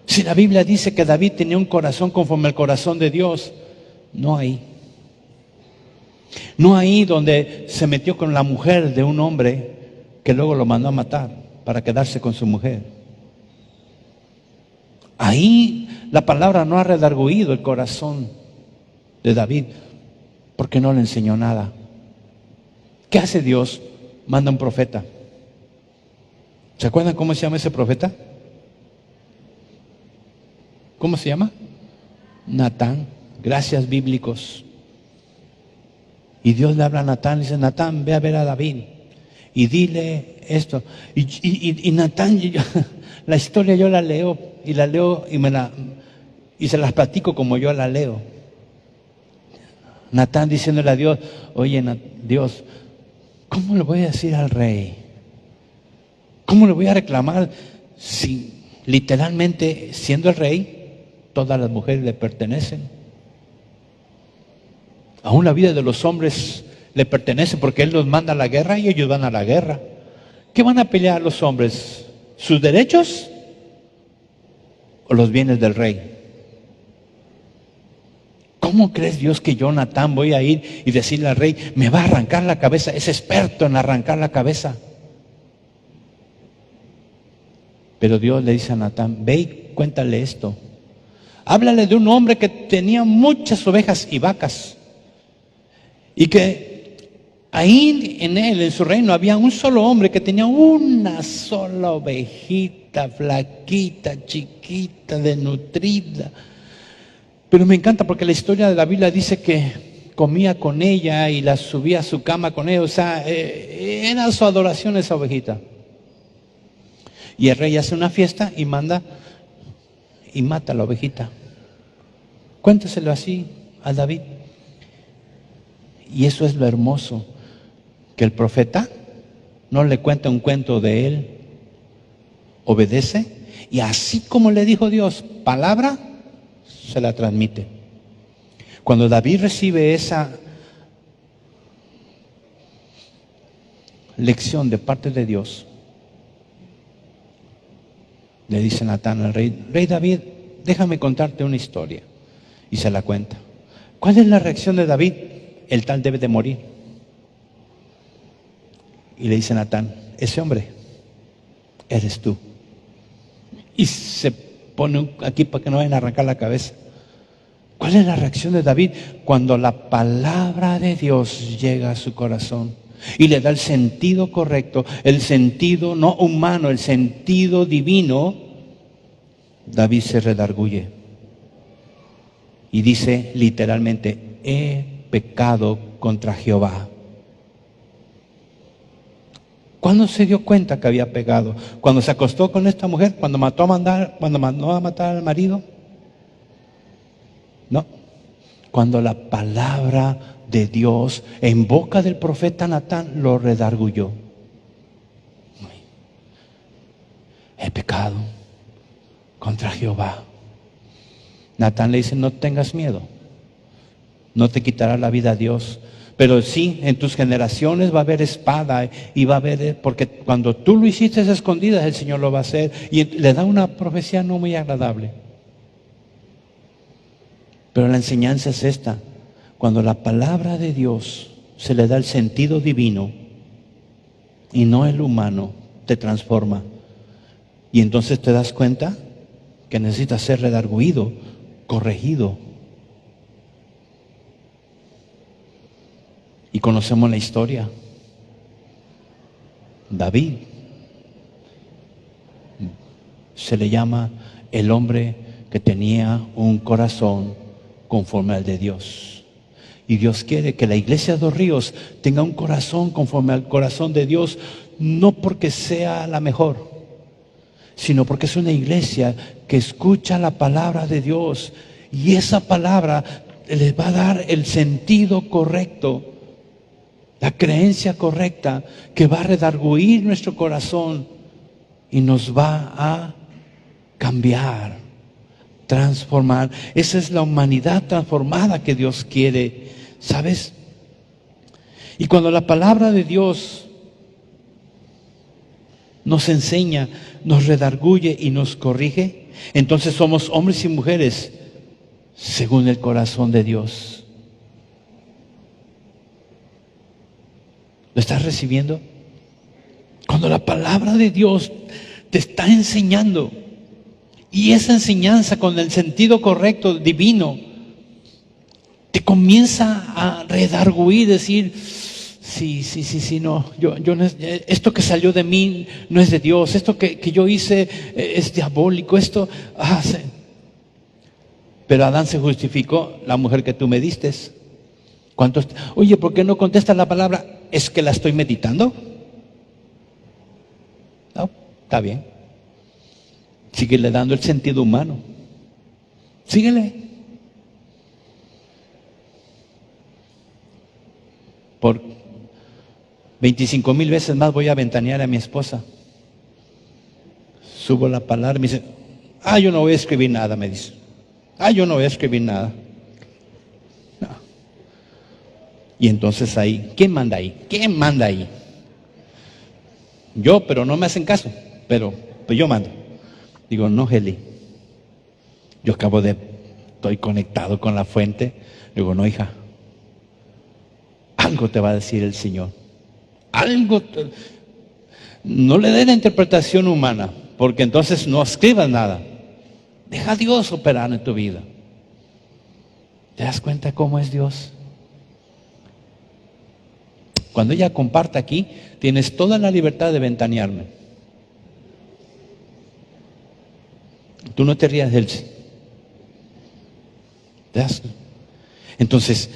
Si la Biblia dice que David tenía un corazón conforme al corazón de Dios, no ahí. No ahí donde se metió con la mujer de un hombre que luego lo mandó a matar para quedarse con su mujer. Ahí la palabra no ha redarguido el corazón de David porque no le enseñó nada. ¿Qué hace Dios? Manda un profeta. ¿Se acuerdan cómo se llama ese profeta? ¿Cómo se llama? Natán. Gracias bíblicos. Y Dios le habla a Natán, le dice: Natán, ve a ver a David y dile esto. Y Natán, la historia yo la leo y se las platico como yo la leo. Natán diciéndole a Dios: oye, Dios, ¿cómo le voy a decir al rey? ¿Cómo le voy a reclamar si literalmente, siendo el rey, todas las mujeres le pertenecen? Aún la vida de los hombres le pertenece porque Él los manda a la guerra y ellos van a la guerra. ¿Qué van a pelear los hombres? ¿Sus derechos o los bienes del rey? ¿Cómo crees, Dios, que yo, Natán, voy a ir y decirle al rey: me va a arrancar la cabeza? Es experto en arrancar la cabeza. Pero Dios le dice a Natán: ve y cuéntale esto. Háblale de un hombre que tenía muchas ovejas y vacas. Y que ahí en él, en su reino, había un solo hombre que tenía una sola ovejita, flaquita, chiquita, desnutrida. Pero me encanta porque la historia de la Biblia dice que comía con ella y la subía a su cama con ella. O sea, era su adoración esa ovejita. Y el rey hace una fiesta y manda y mata a la ovejita. Cuéntaselo así a David. Y eso es lo hermoso, que el profeta no le cuenta un cuento de él, obedece, y así como le dijo Dios, palabra, se la transmite. Cuando David recibe esa lección de parte de Dios, le dice Natán al rey: rey David, déjame contarte una historia. Y se la cuenta. ¿Cuál es la reacción de David? El tal debe de morir. Y le dice Natán: ese hombre eres tú. Y se pone aquí para que no vayan a arrancar la cabeza. ¿Cuál es la reacción de David? Cuando la palabra de Dios llega a su corazón y le da el sentido correcto, el sentido no humano, el sentido divino, David se redarguye y dice literalmente: he pecado contra Jehová. ¿Cuándo se dio cuenta que había pecado? ¿Cuando se acostó con esta mujer? ¿Cuando mandó a matar al marido? No. Cuando la palabra de Dios en boca del profeta Natán lo redarguyó. He pecado contra Jehová. Natán le dice: no tengas miedo, no te quitará la vida Dios, pero sí, en tus generaciones va a haber espada y va a haber, porque cuando tú lo hiciste a escondidas, el Señor lo va a hacer. Y le da una profecía no muy agradable. Pero la enseñanza es esta: cuando la palabra de Dios se le da el sentido divino y no el humano, te transforma. Y entonces te das cuenta que necesitas ser redarguido, corregido. Y conocemos la historia. David se le llama el hombre que tenía un corazón conforme al de Dios. Y Dios quiere que la iglesia de Dos Ríos tenga un corazón conforme al corazón de Dios, no porque sea la mejor, sino porque es una iglesia que escucha la palabra de Dios, y esa palabra les va a dar el sentido correcto, la creencia correcta, que va a redarguir nuestro corazón y nos va a cambiar, transformar. Esa es la humanidad transformada que Dios quiere, ¿sabes? Y cuando la palabra de Dios nos enseña, nos redarguye y nos corrige, entonces somos hombres y mujeres según el corazón de Dios. ¿Lo estás recibiendo? Cuando la palabra de Dios te está enseñando, y esa enseñanza con el sentido correcto, divino, te comienza a redarguir, decir: sí, no, yo no, esto que salió de mí no es de Dios, esto que yo hice es diabólico, esto, sí. Pero Adán se justificó: la mujer que tú me diste. ¿Cuántos? Oye, ¿por qué no contestas la palabra? ¿Es que la estoy meditando? No, está bien. Síguele dando el sentido humano. Síguele. Por 25,000 veces más voy a ventanear a mi esposa. Subo la palabra y me dice: yo no voy a escribir nada, me dice. Yo no voy a escribir nada. No. Y entonces ahí, ¿quién manda ahí? ¿Quién manda ahí? Yo, pero no me hacen caso, pero pues yo mando. Digo: no, Heli, yo estoy conectado con la fuente. Digo: no, hija, algo te va a decir el Señor. No le dé la interpretación humana, porque entonces no escribas nada. Deja a Dios operar en tu vida. ¿Te das cuenta cómo es Dios? Cuando ella comparta aquí, tienes toda la libertad de ventanearme. Tú no te rías de él. ¿Te das? Entonces,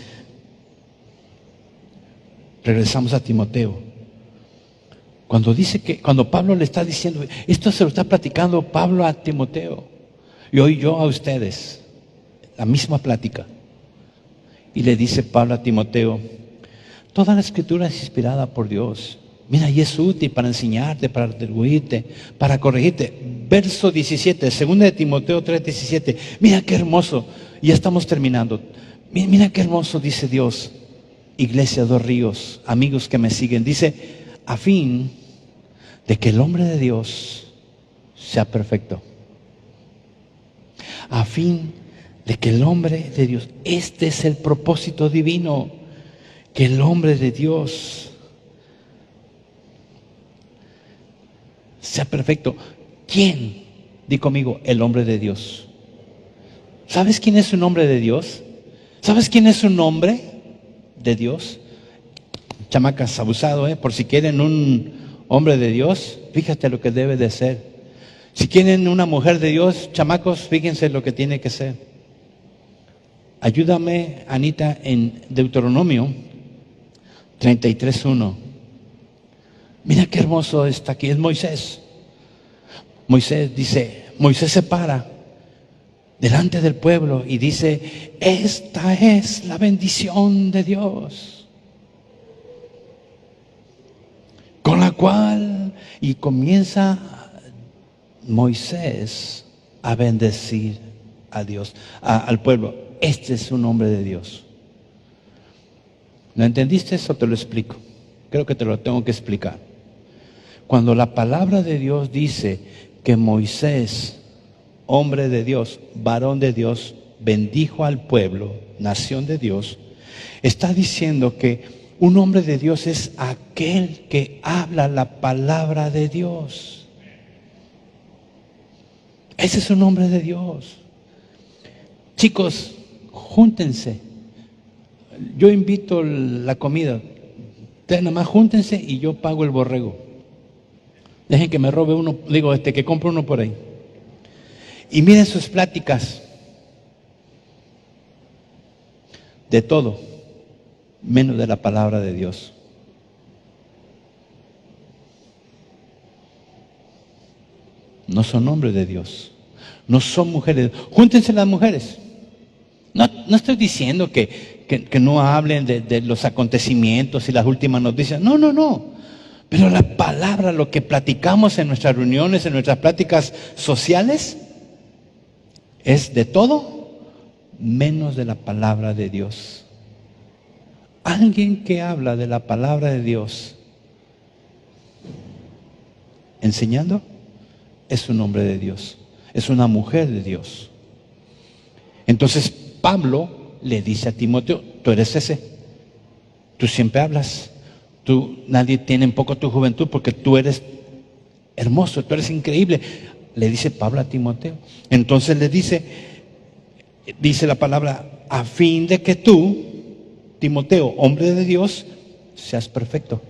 regresamos a Timoteo. Cuando Pablo le está diciendo, esto se lo está platicando Pablo a Timoteo, y hoy yo a ustedes, la misma plática. Y le dice Pablo a Timoteo: toda la escritura es inspirada por Dios. Mira, y es útil para enseñarte, para redarguirte, para corregirte. Verso 17, 2 de Timoteo 3:17. Mira qué hermoso. Ya estamos terminando. Mira qué hermoso dice Dios. Iglesia Dos Ríos, amigos que me siguen, dice: a fin de que el hombre de Dios sea perfecto. A fin de que el hombre de Dios, este es el propósito divino, que el hombre de Dios sea perfecto. ¿Quién? Di conmigo: el hombre de Dios. ¿Sabes quién es un hombre de Dios? ¿Sabes quién es un hombre de Dios? Chamacas, abusado, por si quieren un hombre de Dios, fíjate lo que debe de ser. Si quieren una mujer de Dios, chamacos, fíjense lo que tiene que ser. Ayúdame, Anita, en Deuteronomio 33:1. Mira qué hermoso está aquí, es Moisés. Moisés se para delante del pueblo y dice, esta es la bendición de Dios, con la cual, y comienza Moisés a bendecir a Dios, al pueblo. Este es un hombre de Dios. ¿No entendiste eso? Te lo explico. Creo que te lo tengo que explicar. Cuando la palabra de Dios dice que Moisés, hombre de Dios, varón de Dios, bendijo al pueblo, nación de Dios, está diciendo que un hombre de Dios es aquel que habla la palabra de Dios. Ese es un hombre de Dios. Chicos, júntense. Yo invito la comida. Ustedes nada más júntense y yo pago el borrego. Dejen que me robe uno, que compre uno por ahí. Y miren sus pláticas. De todo, menos de la palabra de Dios. No son hombres de Dios. No son mujeres. Júntense las mujeres. No estoy diciendo que no hablen de los acontecimientos y las últimas noticias. No. Pero la palabra, lo que platicamos en nuestras reuniones, en nuestras pláticas sociales, es de todo menos de la palabra de Dios. Alguien que habla de la palabra de Dios enseñando es un hombre de Dios, es una mujer de Dios. Entonces Pablo le dice a Timoteo, tú eres ese, tú siempre hablas, nadie tiene en poco tu juventud porque tú eres hermoso, tú eres increíble, le dice Pablo a Timoteo. Entonces le dice la palabra, a fin de que tú, Timoteo, hombre de Dios, seas perfecto.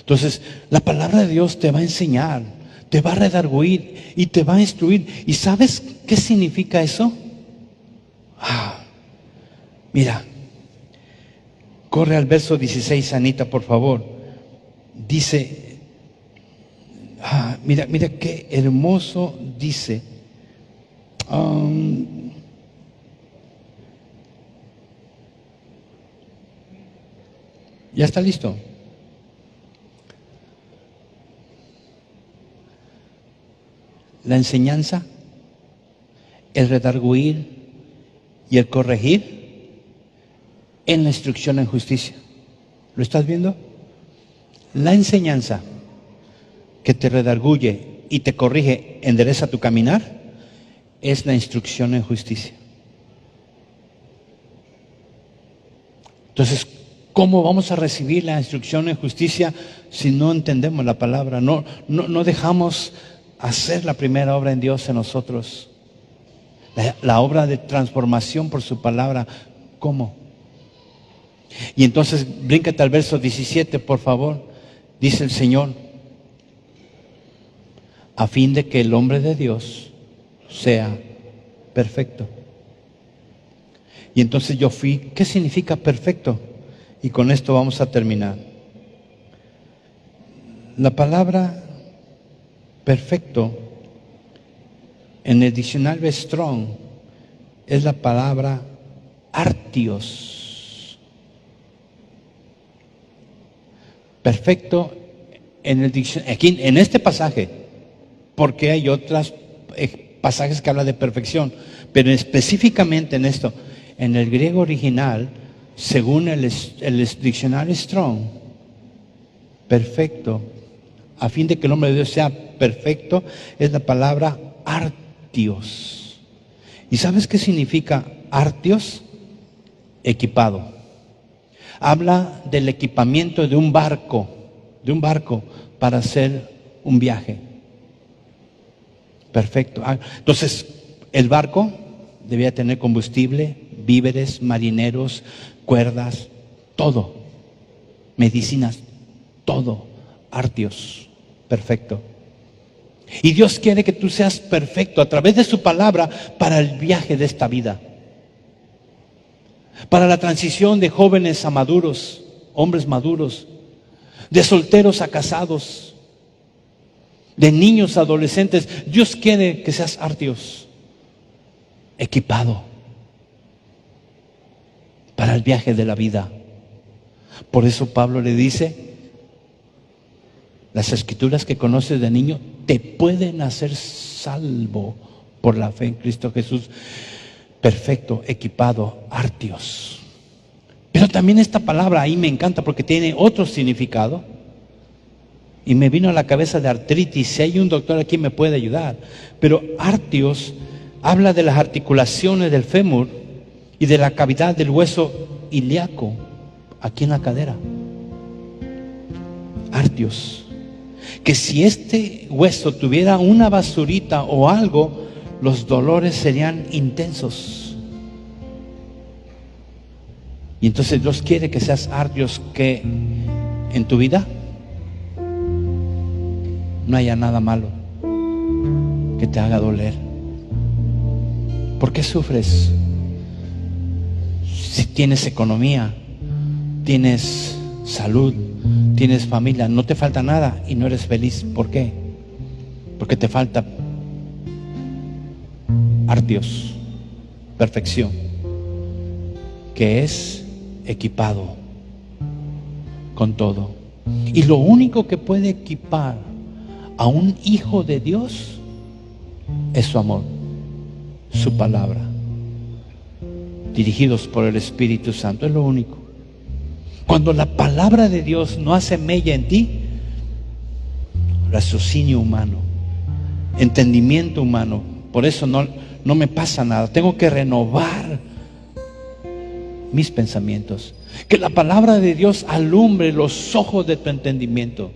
Entonces, la palabra de Dios te va a enseñar, te va a redarguir y te va a instruir. ¿Y sabes qué significa eso? Mira, corre al verso 16, Anita, por favor. Dice, mira qué hermoso dice. ¿Ya está listo? La enseñanza, el redarguir y el corregir en la instrucción en justicia. ¿Lo estás viendo? La enseñanza que te redarguye y te corrige, endereza tu caminar, es la instrucción en justicia. Entonces, ¿cómo vamos a recibir la instrucción en justicia si no entendemos la palabra? No dejamos hacer la primera obra en Dios en nosotros. La obra de transformación por su palabra. ¿Cómo? Y entonces, bríncate al verso 17, por favor. Dice el Señor, a fin de que el hombre de Dios sea perfecto. Y entonces yo fui, ¿qué significa perfecto? Y con esto vamos a terminar. La palabra perfecto en el diccionario Strong es la palabra artios. Perfecto en el diccionario, aquí en este pasaje, porque hay otros pasajes que hablan de perfección, pero específicamente en esto, en el griego original, según el diccionario Strong, perfecto, a fin de que el hombre de Dios sea perfecto, es la palabra artios. ¿Y sabes qué significa artios? Equipado. Habla del equipamiento de un barco para hacer un viaje. Perfecto. Entonces, El barco debía tener combustible, víveres, marineros, cuerdas, todo, medicinas, todo, artios, perfecto. Y Dios quiere que tú seas perfecto a través de su palabra para el viaje de esta vida. Para la transición de jóvenes a maduros, hombres maduros, de solteros a casados, de niños a adolescentes. Dios quiere que seas artios, equipado para el viaje de la vida. Por eso Pablo le dice, las escrituras que conoces de niño te pueden hacer salvo por la fe en Cristo Jesús. Perfecto, equipado, artios. Pero también esta palabra ahí me encanta porque tiene otro significado. Y me vino a la cabeza de artritis. Si hay un doctor aquí me puede ayudar. Pero artios habla de las articulaciones del fémur y de la cavidad del hueso ilíaco, aquí en la cadera. Artios. Que si este hueso tuviera una basurita o algo, los dolores serían intensos. Y entonces Dios quiere que seas artios, que en tu vida no haya nada malo que te haga doler. ¿Por qué sufres? Si tienes economía, tienes salud, tienes familia, no te falta nada y no eres feliz. ¿Por qué? Porque te falta artios, perfección, que es equipado con todo. Y lo único que puede equipar a un hijo de Dios es su amor, su palabra, dirigidos por el Espíritu Santo. Es lo único. Cuando la palabra de Dios no hace mella en ti, raciocinio humano, entendimiento humano, por eso no me pasa nada. Tengo que renovar mis pensamientos. Que la palabra de Dios alumbre los ojos de tu entendimiento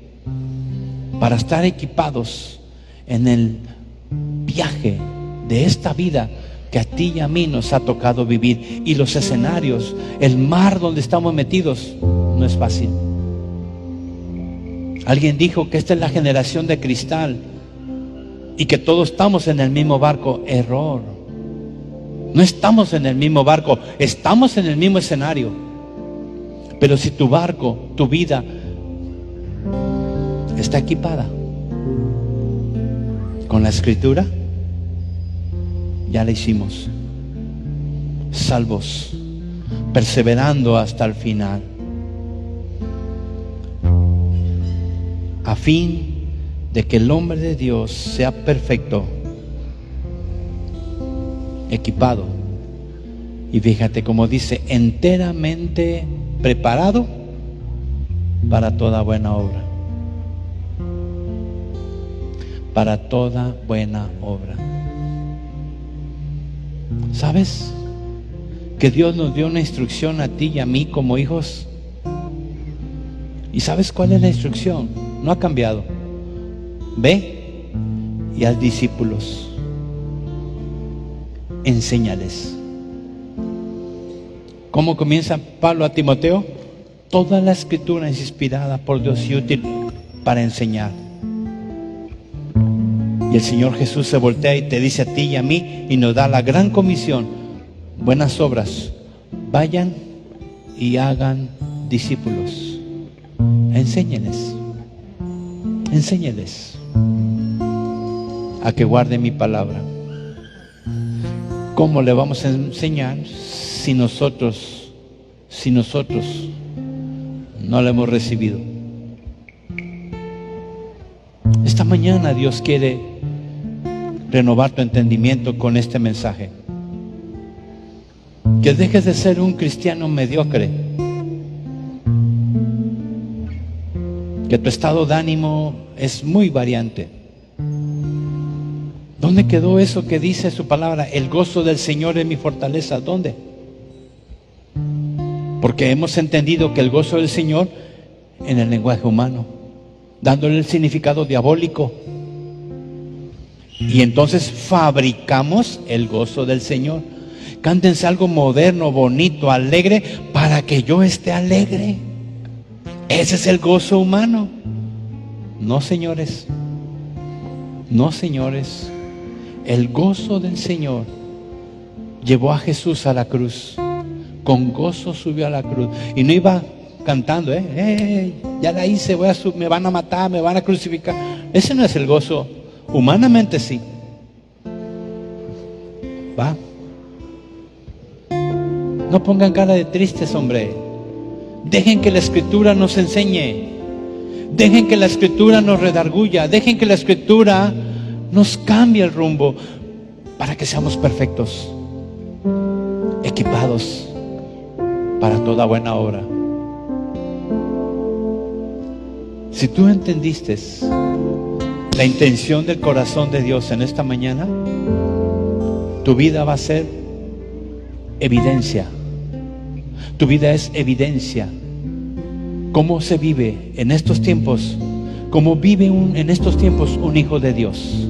para estar equipados en el viaje de esta vida que a ti y a mí nos ha tocado vivir. Y los escenarios, el mar donde estamos metidos, no es fácil. Alguien dijo que esta es la generación de cristal y que todos estamos en el mismo barco. Error. No estamos en el mismo barco, estamos en el mismo escenario. Pero si tu barco, tu vida está equipada con la Escritura, ya la hicimos. Salvos, perseverando hasta el final, a fin de que el hombre de Dios sea perfecto, equipado. Y fíjate cómo dice, enteramente preparado para toda buena obra. Para toda buena obra. ¿Sabes? Que Dios nos dio una instrucción a ti y a mí como hijos. ¿Y sabes cuál es la instrucción? No ha cambiado. Ve y haz discípulos. Enséñales. ¿Cómo comienza Pablo a Timoteo? Toda la Escritura es inspirada por Dios y útil para enseñar. Y el Señor Jesús se voltea y te dice a ti y a mí y nos da la gran comisión: buenas obras, vayan y hagan discípulos. Enséñeles a que guarden mi palabra. ¿Cómo le vamos a enseñar si nosotros no la hemos recibido? Esta mañana Dios quiere renovar tu entendimiento con este mensaje. Que dejes de ser un cristiano mediocre. Que tu estado de ánimo es muy variante. ¿Dónde quedó eso que dice su palabra? El gozo del Señor es mi fortaleza. ¿Dónde? Porque hemos entendido que el gozo del Señor en el lenguaje humano, dándole el significado diabólico. Y entonces fabricamos el gozo del Señor. Cántense algo moderno, bonito, alegre, para que yo esté alegre. Ese es el gozo humano. No, señores. No, señores. El gozo del Señor llevó a Jesús a la cruz. Con gozo subió a la cruz. Y no iba cantando, ya la hice, me van a matar, me van a crucificar. Ese no es el gozo. Humanamente sí. Va. No pongan cara de tristes, hombre. Dejen que la Escritura nos enseñe. Dejen que la Escritura nos redarguya. Dejen que la Escritura nos cambie el rumbo para que seamos perfectos, equipados para toda buena obra. Si tú entendiste la intención del corazón de Dios en esta mañana, tu vida va a ser evidencia. Tu vida es evidencia. ¿Cómo se vive en estos tiempos? ¿Cómo vive en estos tiempos un hijo de Dios?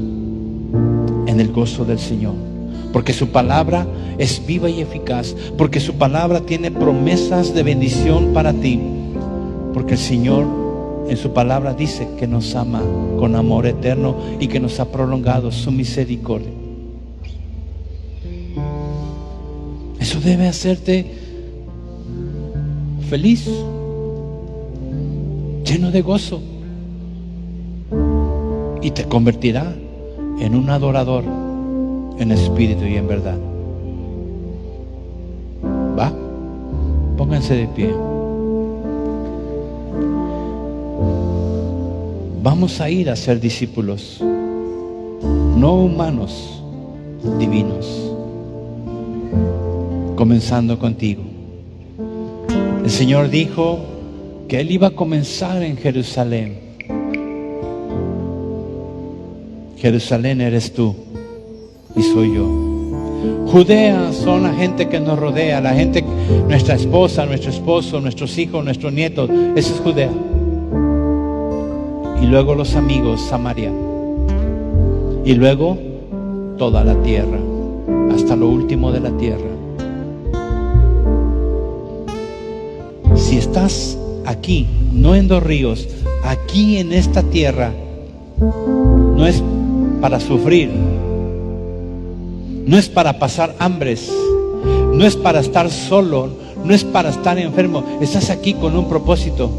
En el gozo del Señor. Porque su palabra es viva y eficaz. Porque su palabra tiene promesas de bendición para ti. Porque el Señor en su palabra dice que nos ama con amor eterno y que nos ha prolongado su misericordia. Eso debe hacerte feliz, lleno de gozo, y te convertirá en un adorador en espíritu y en verdad. ¿Va? Pónganse de pie. Vamos a ir a ser discípulos, no humanos, divinos. Comenzando contigo. El Señor dijo que Él iba a comenzar en Jerusalén. Jerusalén eres tú y soy yo. Judea son la gente que nos rodea, la gente, nuestra esposa, nuestro esposo, nuestros hijos, nuestros nietos. Eso es Judea. Y luego los amigos, Samaria. Y luego toda la tierra, hasta lo último de la tierra. Si estás aquí, no en Dos Ríos, aquí en esta tierra, no es para sufrir, no es para pasar hambres, no es para estar solo, no es para estar enfermo. Estás aquí con un propósito: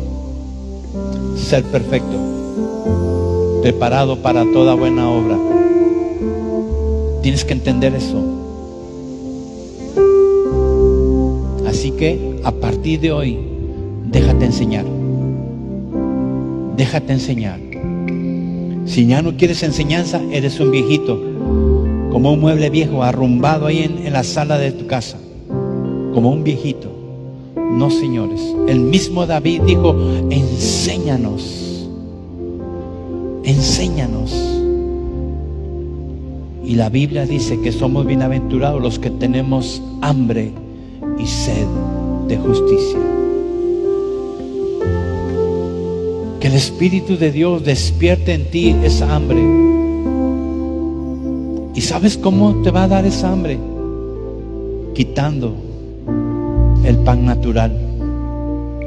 ser perfecto, preparado para toda buena obra. Tienes que entender eso. Así que a partir de hoy, déjate enseñar. Déjate enseñar. Si ya no quieres enseñanza, eres un viejito, como un mueble viejo arrumbado ahí en la sala de tu casa, como un viejito. No, señores. El mismo David dijo: enséñanos, enséñanos. Y la Biblia dice que somos bienaventurados los que tenemos hambre y sed de justicia. Que el Espíritu de Dios despierte en ti esa hambre. ¿Y sabes cómo te va a dar esa hambre? Quitando el pan natural.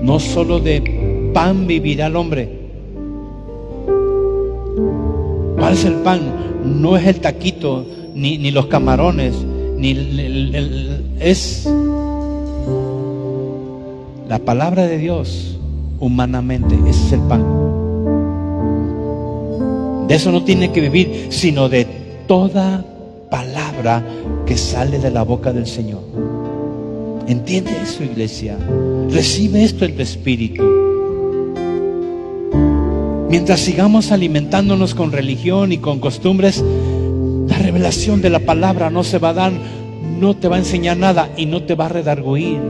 No solo de pan vivirá el hombre. ¿Cuál es el pan? No es el taquito, ni los camarones, es la palabra de Dios. Humanamente, ese es el pan. De eso no tiene que vivir, sino de toda palabra que sale de la boca del Señor. ¿Entiende eso, iglesia? Recibe esto en tu espíritu. Mientras sigamos alimentándonos con religión y con costumbres, la revelación de la palabra no se va a dar, no te va a enseñar nada y no te va a redarguir.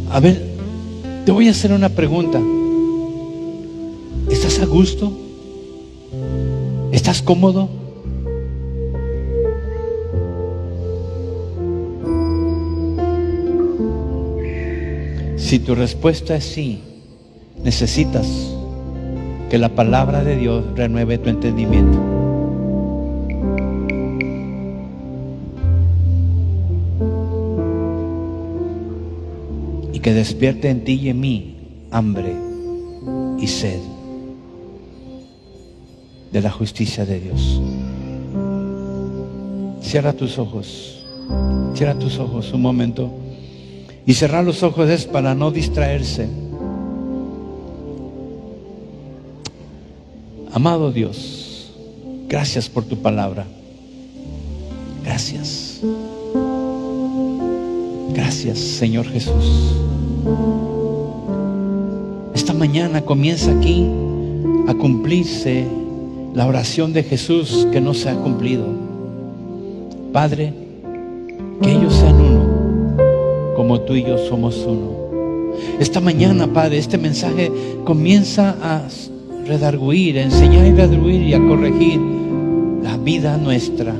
A ver, te voy a hacer una pregunta. ¿Estás a gusto? ¿Estás cómodo? Si tu respuesta es sí, necesitas Que la palabra de Dios renueve tu entendimiento. Y que despierte en ti y en mí hambre y sed de la justicia de Dios. Cierra tus ojos. Cierra tus ojos un momento. Y cerrar los ojos es para no distraerse. Amado Dios, gracias por tu palabra. Gracias. Gracias, Señor Jesús. Esta mañana comienza aquí a cumplirse la oración de Jesús que no se ha cumplido. Padre, que ellos sean uno, como tú y yo somos uno. Esta mañana, Padre, este mensaje comienza a redarguir, a enseñar y redarguir y a corregir la vida nuestra,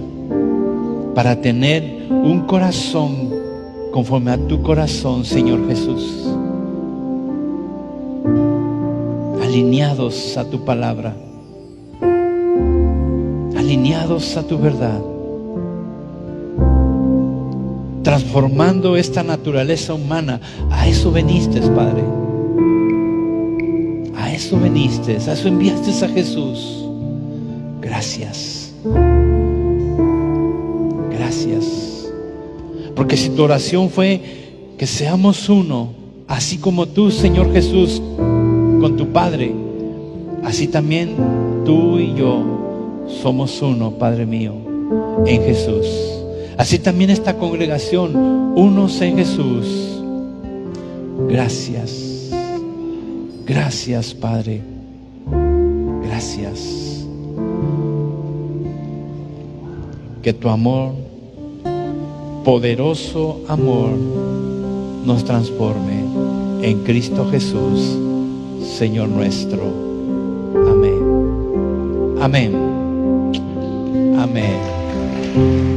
para tener un corazón conforme a tu corazón, Señor Jesús, alineados a tu palabra, alineados a tu verdad, transformando esta naturaleza humana. A eso veniste, Padre. A eso veniste, a eso enviaste a Jesús. Gracias. Gracias. Porque si tu oración fue que seamos uno, así como tú, Señor Jesús, con tu Padre, así también tú y yo somos uno, Padre mío, en Jesús. Así también esta congregación, unos en Jesús. Gracias. Gracias, Padre. Gracias. Que tu amor, poderoso amor, nos transforme en Cristo Jesús, Señor nuestro. Amén. Amén. Amén.